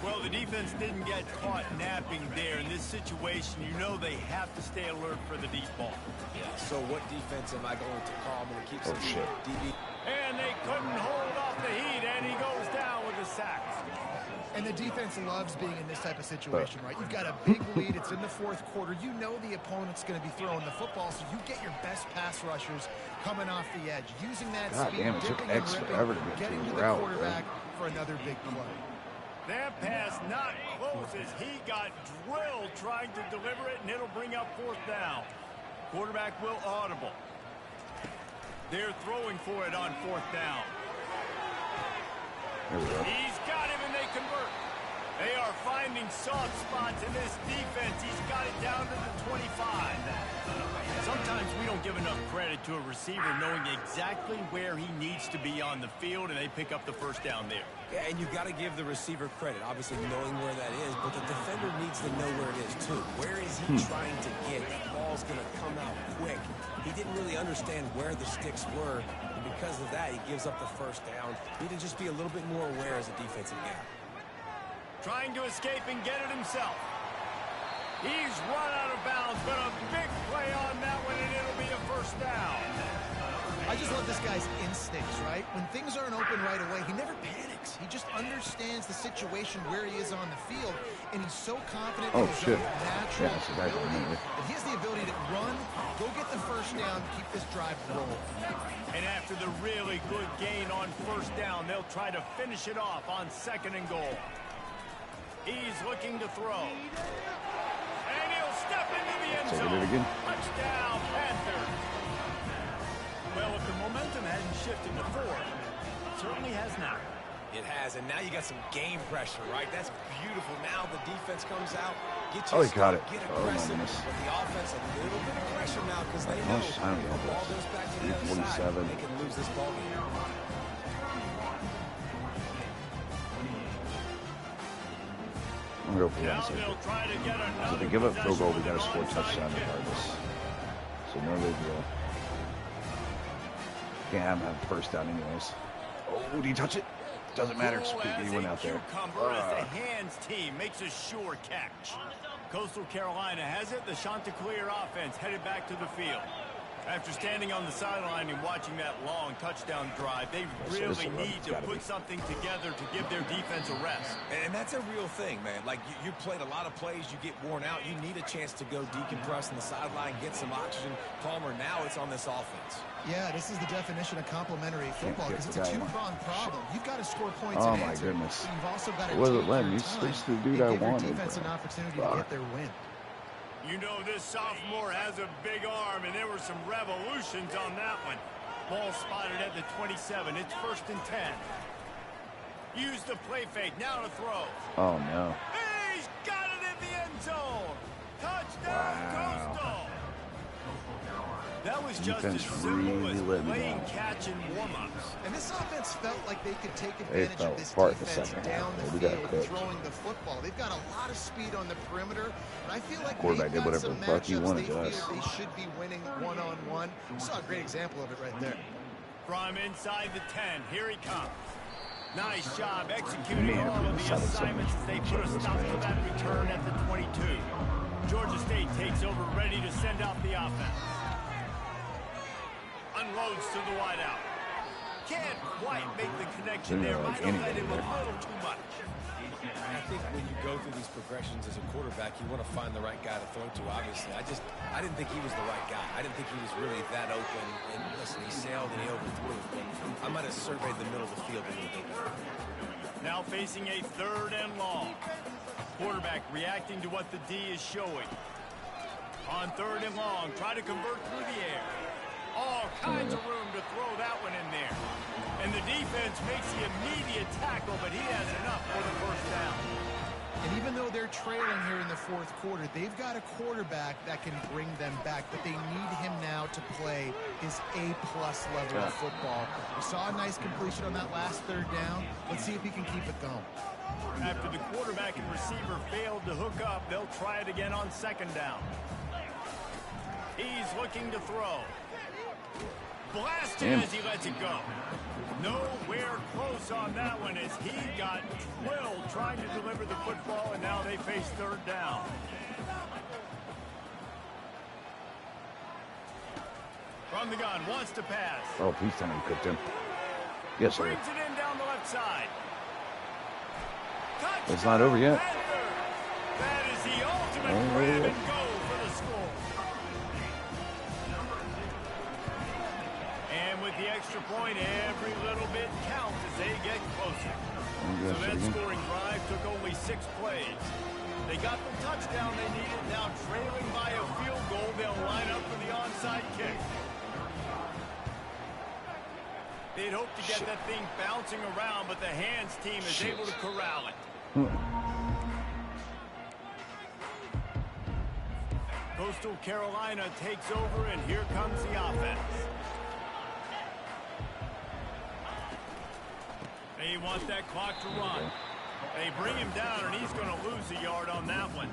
Well, the defense didn't get caught napping there. In this situation, you know they have to stay alert for the deep ball. Yeah, so what defense am I going to call? I'm going to keep some shit. DB. And they couldn't hold off the heat, and he goes down with a sack. And the defense loves being in this type of situation, right? You've got a big lead. It's in the fourth quarter. You know the opponent's going to be throwing the football, so you get your best pass rushers coming off the edge, using that God speed, damn, it took dipping and X ripping, forever to get to getting the to the route, quarterback for another big play. That pass not close as he got drilled trying to deliver it, and it'll bring up fourth down. Quarterback will audible. They're throwing for it on fourth down. There we go. He's got him, and they convert. They are finding soft spots in this defense. He's got it down to the 25. Sometimes we don't give enough credit to a receiver knowing exactly where he needs to be on the field, and they pick up the first down there. Yeah, and you got to give the receiver credit, obviously knowing where that is, but the defender needs to know where it is too. Where is he trying to get? That ball's going to come out quick. He didn't really understand where the sticks were, and because of that, he gives up the first down. Need to just be a little bit more aware as a defensive guy. Trying to escape and get it himself. He's run out of bounds, but a big play on that one, and it'll be a first down. I just love this guy's instincts, right? When things aren't open right away, he never panics. He just understands the situation where he is on the field, and he's so confident in his own natural ability that he has the ability to run, go get the first down, keep this drive rolling. And after the really good gain on first down, they'll try to finish it off on second and goal. He's looking to throw. And he'll step into the end zone. Touchdown, Panthers. Well, if the momentum hadn't shifted to fourth, it certainly has now. It has, and now you got some game pressure, right? That's beautiful. Now the defense comes out, get you Oh, he got it. get Oh, my aggressive, goodness. but the offense a little bit of pressure now because they know if the ball goes back to the other side, they can lose this ball game. I'm going to go for Now one they'll second. try to get So another if they give up field goal, we possession got to score a with their own touchdown touchdown. regardless. So no big deal. Can't have him have first down anyways. Oh, did he touch it? Doesn't matter. Cool as He went a out there. cucumber as the hands team makes a sure catch. Coastal Carolina has it. The Chanticleer offense headed back to the field. After standing on the sideline and watching that long touchdown drive, they really need to put something together to give their defense a rest. And that's a real thing, man. Like, you played a lot of plays, you get worn out, you need a chance to go decompress on the sideline, get some oxygen. Palmer, now it's on this offense. Yeah, this is the definition of complementary football because it's a two-pronged problem. You've got to score points Oh, and my answer, goodness. but you've also got to What was it, take Len? your You time switched to the dude and I give your wanted, defense bro. an opportunity to get their win. You know this sophomore has a big arm, and there were some revolutions on that one. Ball spotted at the 27. It's 1st and 10. Use the play fake. Now to throw. Oh, no. He's got it in the end zone. Touchdown, Coastal. That was just as simple as playing catch and warm-ups. And this offense felt like they could take They advantage fell of this apart in the defense second down half. the We got field, cooked. throwing the football. They've got a lot of speed on the perimeter, and I feel like Quarterback they've did got whatever some the fuck he matchups wanted they to feel us. they should be winning one-on-one. We saw a great example of it right there. From inside the 10, here he comes. Nice job executing Man, all of the solid assignments as they put a stop to that return at the 22. Georgia State takes over, ready to send out the offense. Unload throws to the wideout. Can't quite make the connection there. Might have led him a little too much. I think when you go through these progressions as a quarterback, you want to find the right guy to throw to, obviously. I didn't think he was the right guy. I didn't think he was really that open. And listen, he sailed and he overthrew. But I might have surveyed the middle of the field a little bit better. Now facing a 3rd and long. Quarterback reacting to what the D is showing. On 3rd and long, try to convert through the air. All kinds of room to throw that one in there. And the defense makes the immediate tackle, but he has enough for the first down. And even though they're trailing here in the 4th quarter, they've got a quarterback that can bring them back, but they need him now to play his A-plus level of football. We saw a nice completion on that last 3rd down. Let's see if he can keep it going. After the quarterback and receiver failed to hook up, they'll try it again on 2nd down. He's looking to throw. Blasted as he lets it go. Nowhere close on that one as he got drilled trying to deliver the football, and now they face 3rd down. From the gun, wants to pass. Oh, please tell me you cooked him. Yes, sir. Brings it in down the left side. Touchdown, It's not over yet. Panther. That is the ultimate grab and go for the score. And with the extra point, every little bit counts as they get closer. So that scoring drive took only 6 plays. They got the touchdown they needed. Now trailing by a field goal, they'll line up for the onside kick. They'd hope to get that thing bouncing around, but the hands team is able to corral it. Coastal Carolina takes over, and here comes the offense. They want that clock to run. They bring him down, and he's going to lose a yard on that one.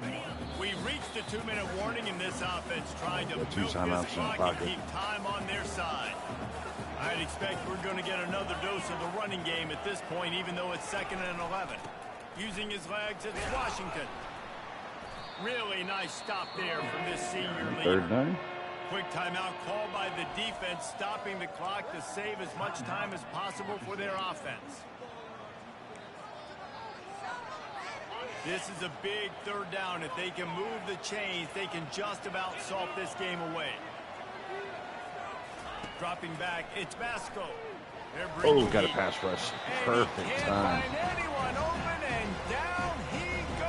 We reached the 2-minute warning in this offense, trying to milk this clock and keep time on their side. I'd expect we're going to get another dose of the running game at this point, even though it's 2nd and 11. Using his legs, it's Washington. Really nice stop there from this senior leader. 3rd down. Quick timeout called by the defense, stopping the clock to save as much time as possible for their offense. This is a big 3rd down. If they can move the chains, they can just about salt this game away. Dropping back, it's Basco. Oh, got a pass rush. Perfect time.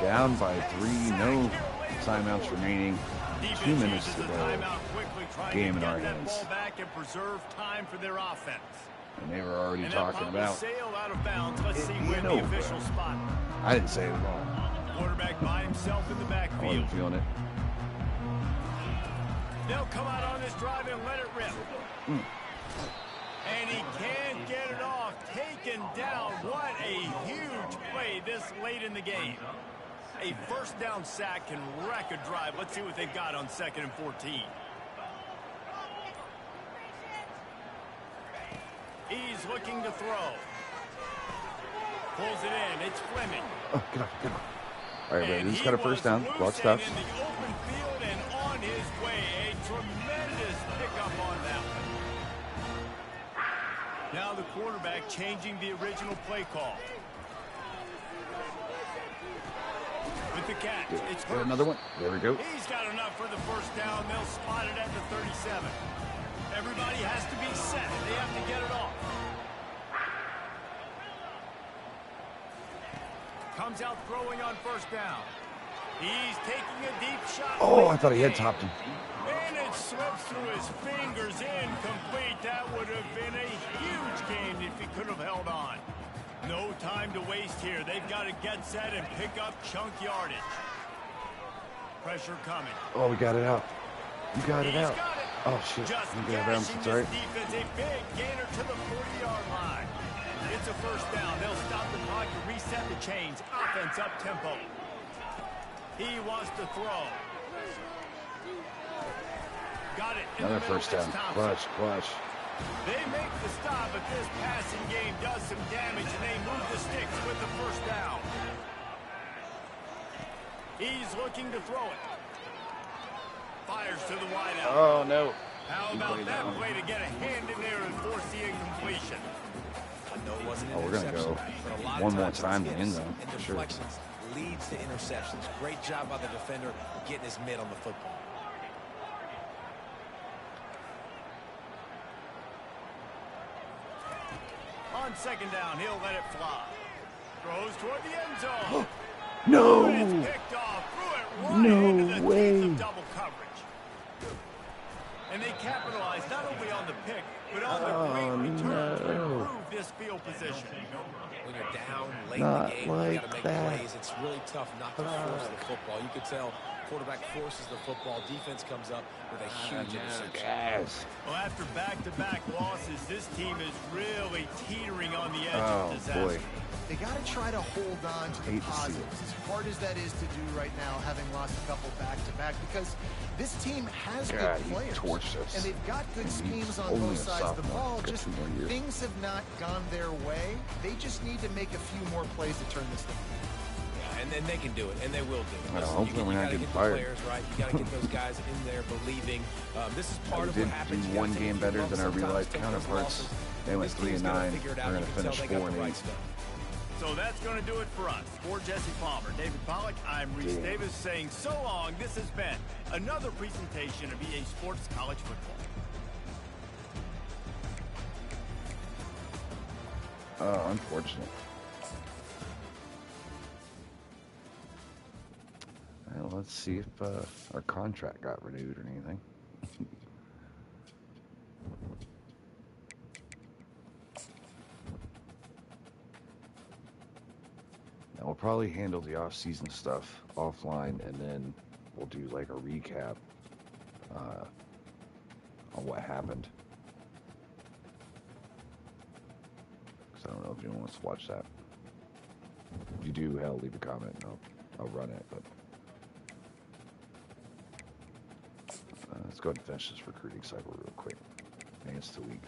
Down by 3, no timeouts remaining. 2 minutes to go. Game in our hands. And they were already talking about. You know, I didn't say it at all. Quarterback by himself in the backfield. I wasn't feeling it. They'll come out on this drive and let it rip. And he can't get it off. Taken down. What a huge play this late in the game. A 1st down sack can wreck a drive. Let's see what they've got on 2nd and 14. He's looking to throw. Pulls it in. It's Fleming. Oh, get off, get off. All right, Ray, he's got a 1st down. Clock stops. In the open field and on his way. A tremendous pickup on that one. Now the quarterback changing the original play call. With the catch, it's another one. There we go. He's got enough for the 1st down. They'll spot it at the 37. Everybody has to be set. They have to get it off. Comes out throwing on 1st down. He's taking a deep shot. Oh, I thought he had topped him. And it slips through his fingers, incomplete. That would have been a huge gain if he could have held on. No time to waste here. They've got to get set and pick up chunk yardage. Pressure coming. Oh, we got it out. You got it out. Got it. Oh, shit. Just You got it. It's all right. Defense, a big gainer to the 40-yard line. It's a 1st down. They'll stop the clock to reset the chains. Offense up tempo. He wants to throw. Got it. Another 1st down. Clutch. They make the stop, but this passing game does some damage, and they move the sticks with the 1st down. He's looking to throw it. Fires to the wideout. Oh, no. How about that play to get a hand in there and force the incompletion? I know it wasn't an Oh, we're gonna interception, go but a lot one of more times time it's in hits though, and for sure. deflections leads to interceptions. Great job by the defender getting his mitt on the football. On second down, he'll let it fly. Throws toward the end zone. No! It's picked off. Threw it right No into the way. teeth of double coverage. And they capitalized not only on the pick, but on the great return to improve this field position. When you're down late Not in the game, like you got to make that. plays. It's really tough not to force the football. You could tell quarterback forces the football. Defense comes up with a huge interception. Yes. Well, after back-to-back losses, this team is really teetering on the edge Oh, of disaster. boy. They got to try to hold on to the Hate to see positives, as hard as that is to do right now, having lost a couple back-to-back, because this team has God, good he players. torched us. And they've got good And he's schemes on only both a sides of the sophomore. ball. Got Just 2 more years. things have not gone their way. They just need to make a few more plays to turn this thing. And then they can do it, and they will do it. Well, Listen, hopefully we're not gotta getting get fired. the players right. You got to get those guys in there believing. This is part We of did what happens. do You gotta one take a game few better bumps than our sometimes, real-life take those counterparts. losses. They went This team's 3-9. gonna figure it out. We're You gonna can tell finish they got the 4-8. right stuff. So that's going to do it for us. For Jesse Palmer, David Pollack, I'm Reese Davis saying so long. This has been another presentation of EA Sports College Football. Unfortunate. Well, let's see if our contract got renewed or anything. Now we'll probably handle the off-season stuff offline, and then we'll do like a recap on what happened. Because I don't know if anyone wants to watch that. If you do, hell, leave a comment and I'll run it. But let's go ahead and finish this recruiting cycle real quick. It's the week.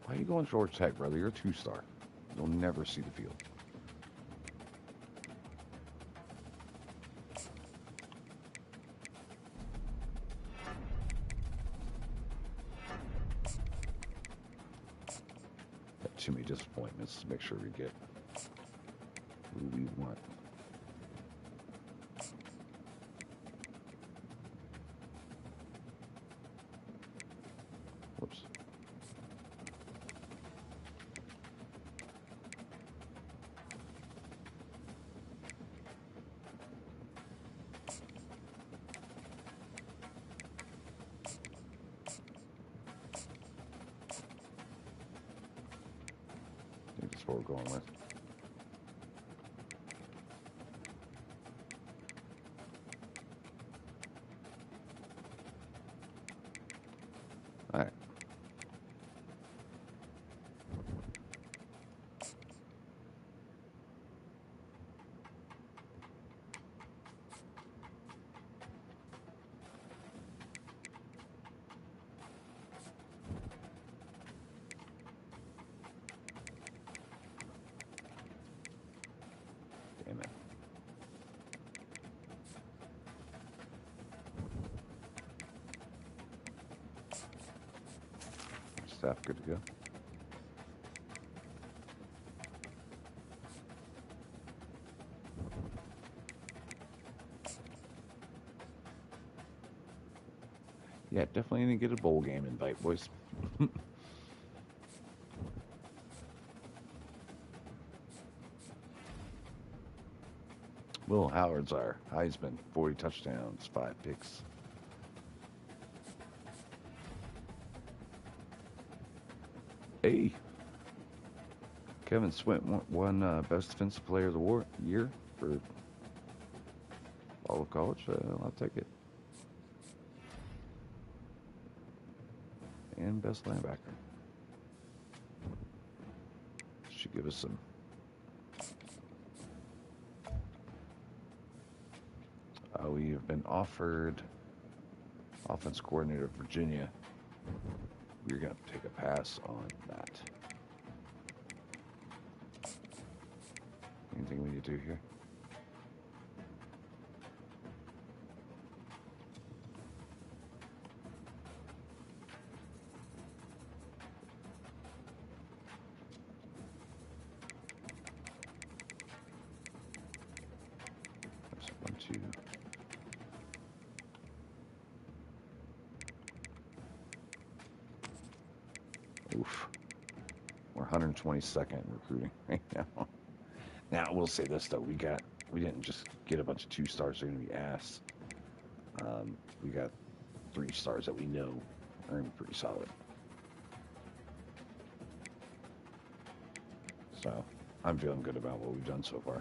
Why are you going Georgia Tech, brother? You're a 2-star. You'll never see the field. Got too many disappointments to make sure we get who we want. Whoops. I think that's what we're going with. All right. Damn it. Staff good to go. Yeah, definitely need to get a bowl game invite, boys. Will Howard's our Heisman, 40 touchdowns, 5 picks. Hey, Kevin Swint won Best Defensive Player of the Year for all of college. I'll take it. And Best Linebacker. Should give us some We have been offered offense coordinator of Virginia. We're going to take a pass on that. Anything we need to do here? That's 1, 2. Oof. We're 122nd in recruiting right now. Now, I will say this, though. We didn't just get a bunch of 2-stars that are going to be ass. We got 3 stars that we know are going to be pretty solid. So, I'm feeling good about what we've done so far.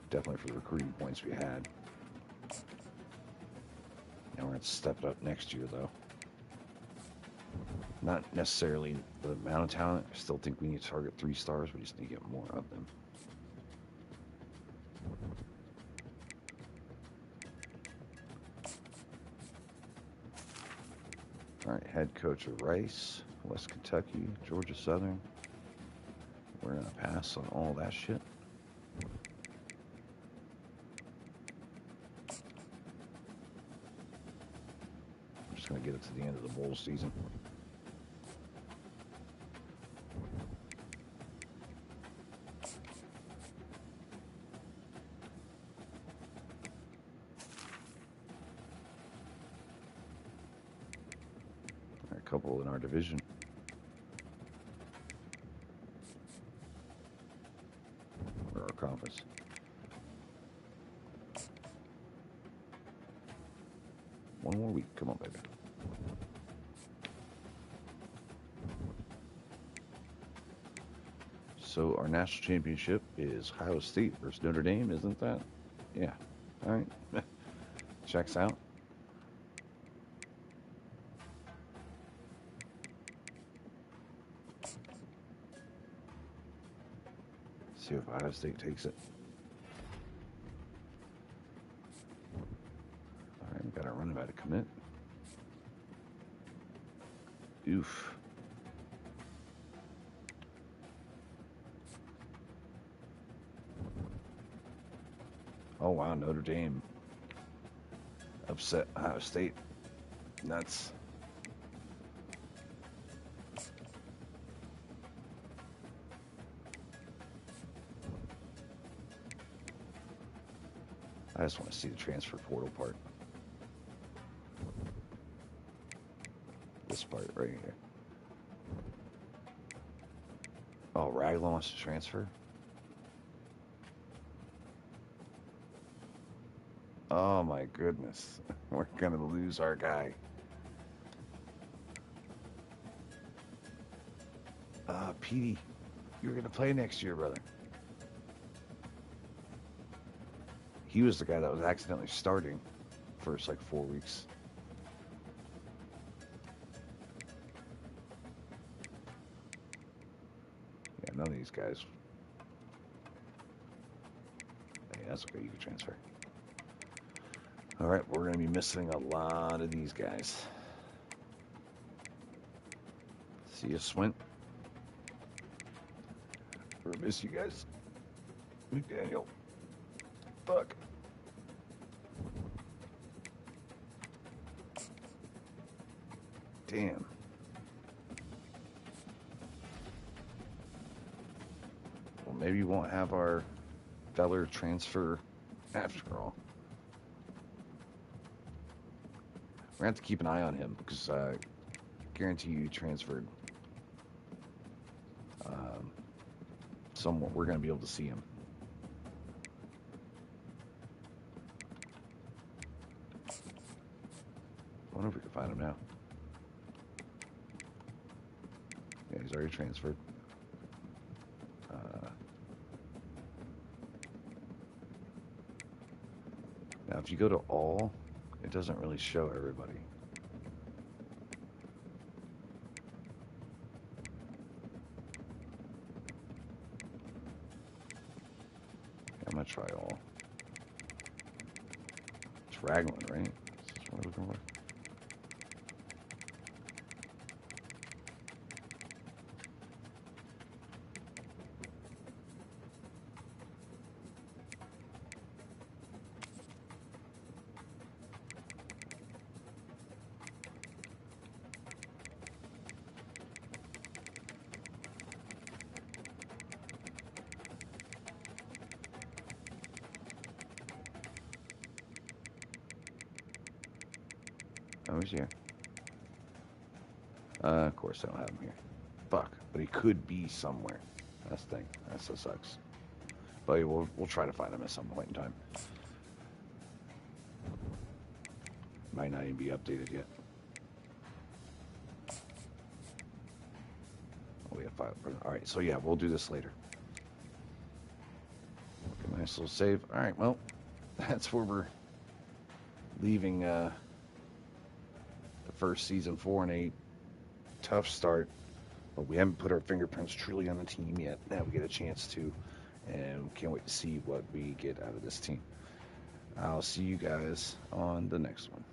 Definitely for the recruiting points we had. Now we're going to step it up next year, though. Not necessarily the amount of talent. I still think we need to target 3 stars. We just need to get more of them. All right, head coach of Rice, West Kentucky, Georgia Southern. We're going to pass on all that shit. I'm just going to get it to the end of the bowl season. A couple in our division. Or our conference. One more week. Come on, baby. So our national championship is Ohio State versus Notre Dame, isn't that? Yeah. All right. Checks out. See if Ohio State takes it. All right, we got our running back to commit. Oof. Oh, wow, Notre Dame upset Ohio State. Nuts. I just want to see the transfer portal part. This part right here. Oh, Raglan wants to transfer? Oh my goodness. We're going to lose our guy. Petey, you're going to play next year, brother. He was the guy that was accidentally starting first like 4 weeks. Yeah, none of these guys. Hey, that's okay, you can transfer. All right, we're going to be missing a lot of these guys. See you, Swint. We're going to miss you guys. McDaniel. Fuck. Damn. Well, maybe we won't have our Feller transfer after all. We're going to have to keep an eye on him because I guarantee you he transferred. Somewhat, we're going to be able to see him. I wonder if we can find him now. Yeah, he's already transferred. Now, if you go to all, it doesn't really show everybody. I'm going to try all. Raglan, right? That's what we're looking for. Oh, he's here. Of course, I don't have him here. Fuck. But he could be somewhere. That's the thing. That so sucks. But we'll try to find him at some point in time. Might not even be updated yet. Oh, we have 5. Alright, so yeah, we'll do this later. Okay, nice little save. Alright, well, that's where we're leaving the first season 4-8. Tough start, but we haven't put our fingerprints truly on the team yet. Now we get a chance to, and can't wait to see what we get out of this team. I'll see you guys on the next one.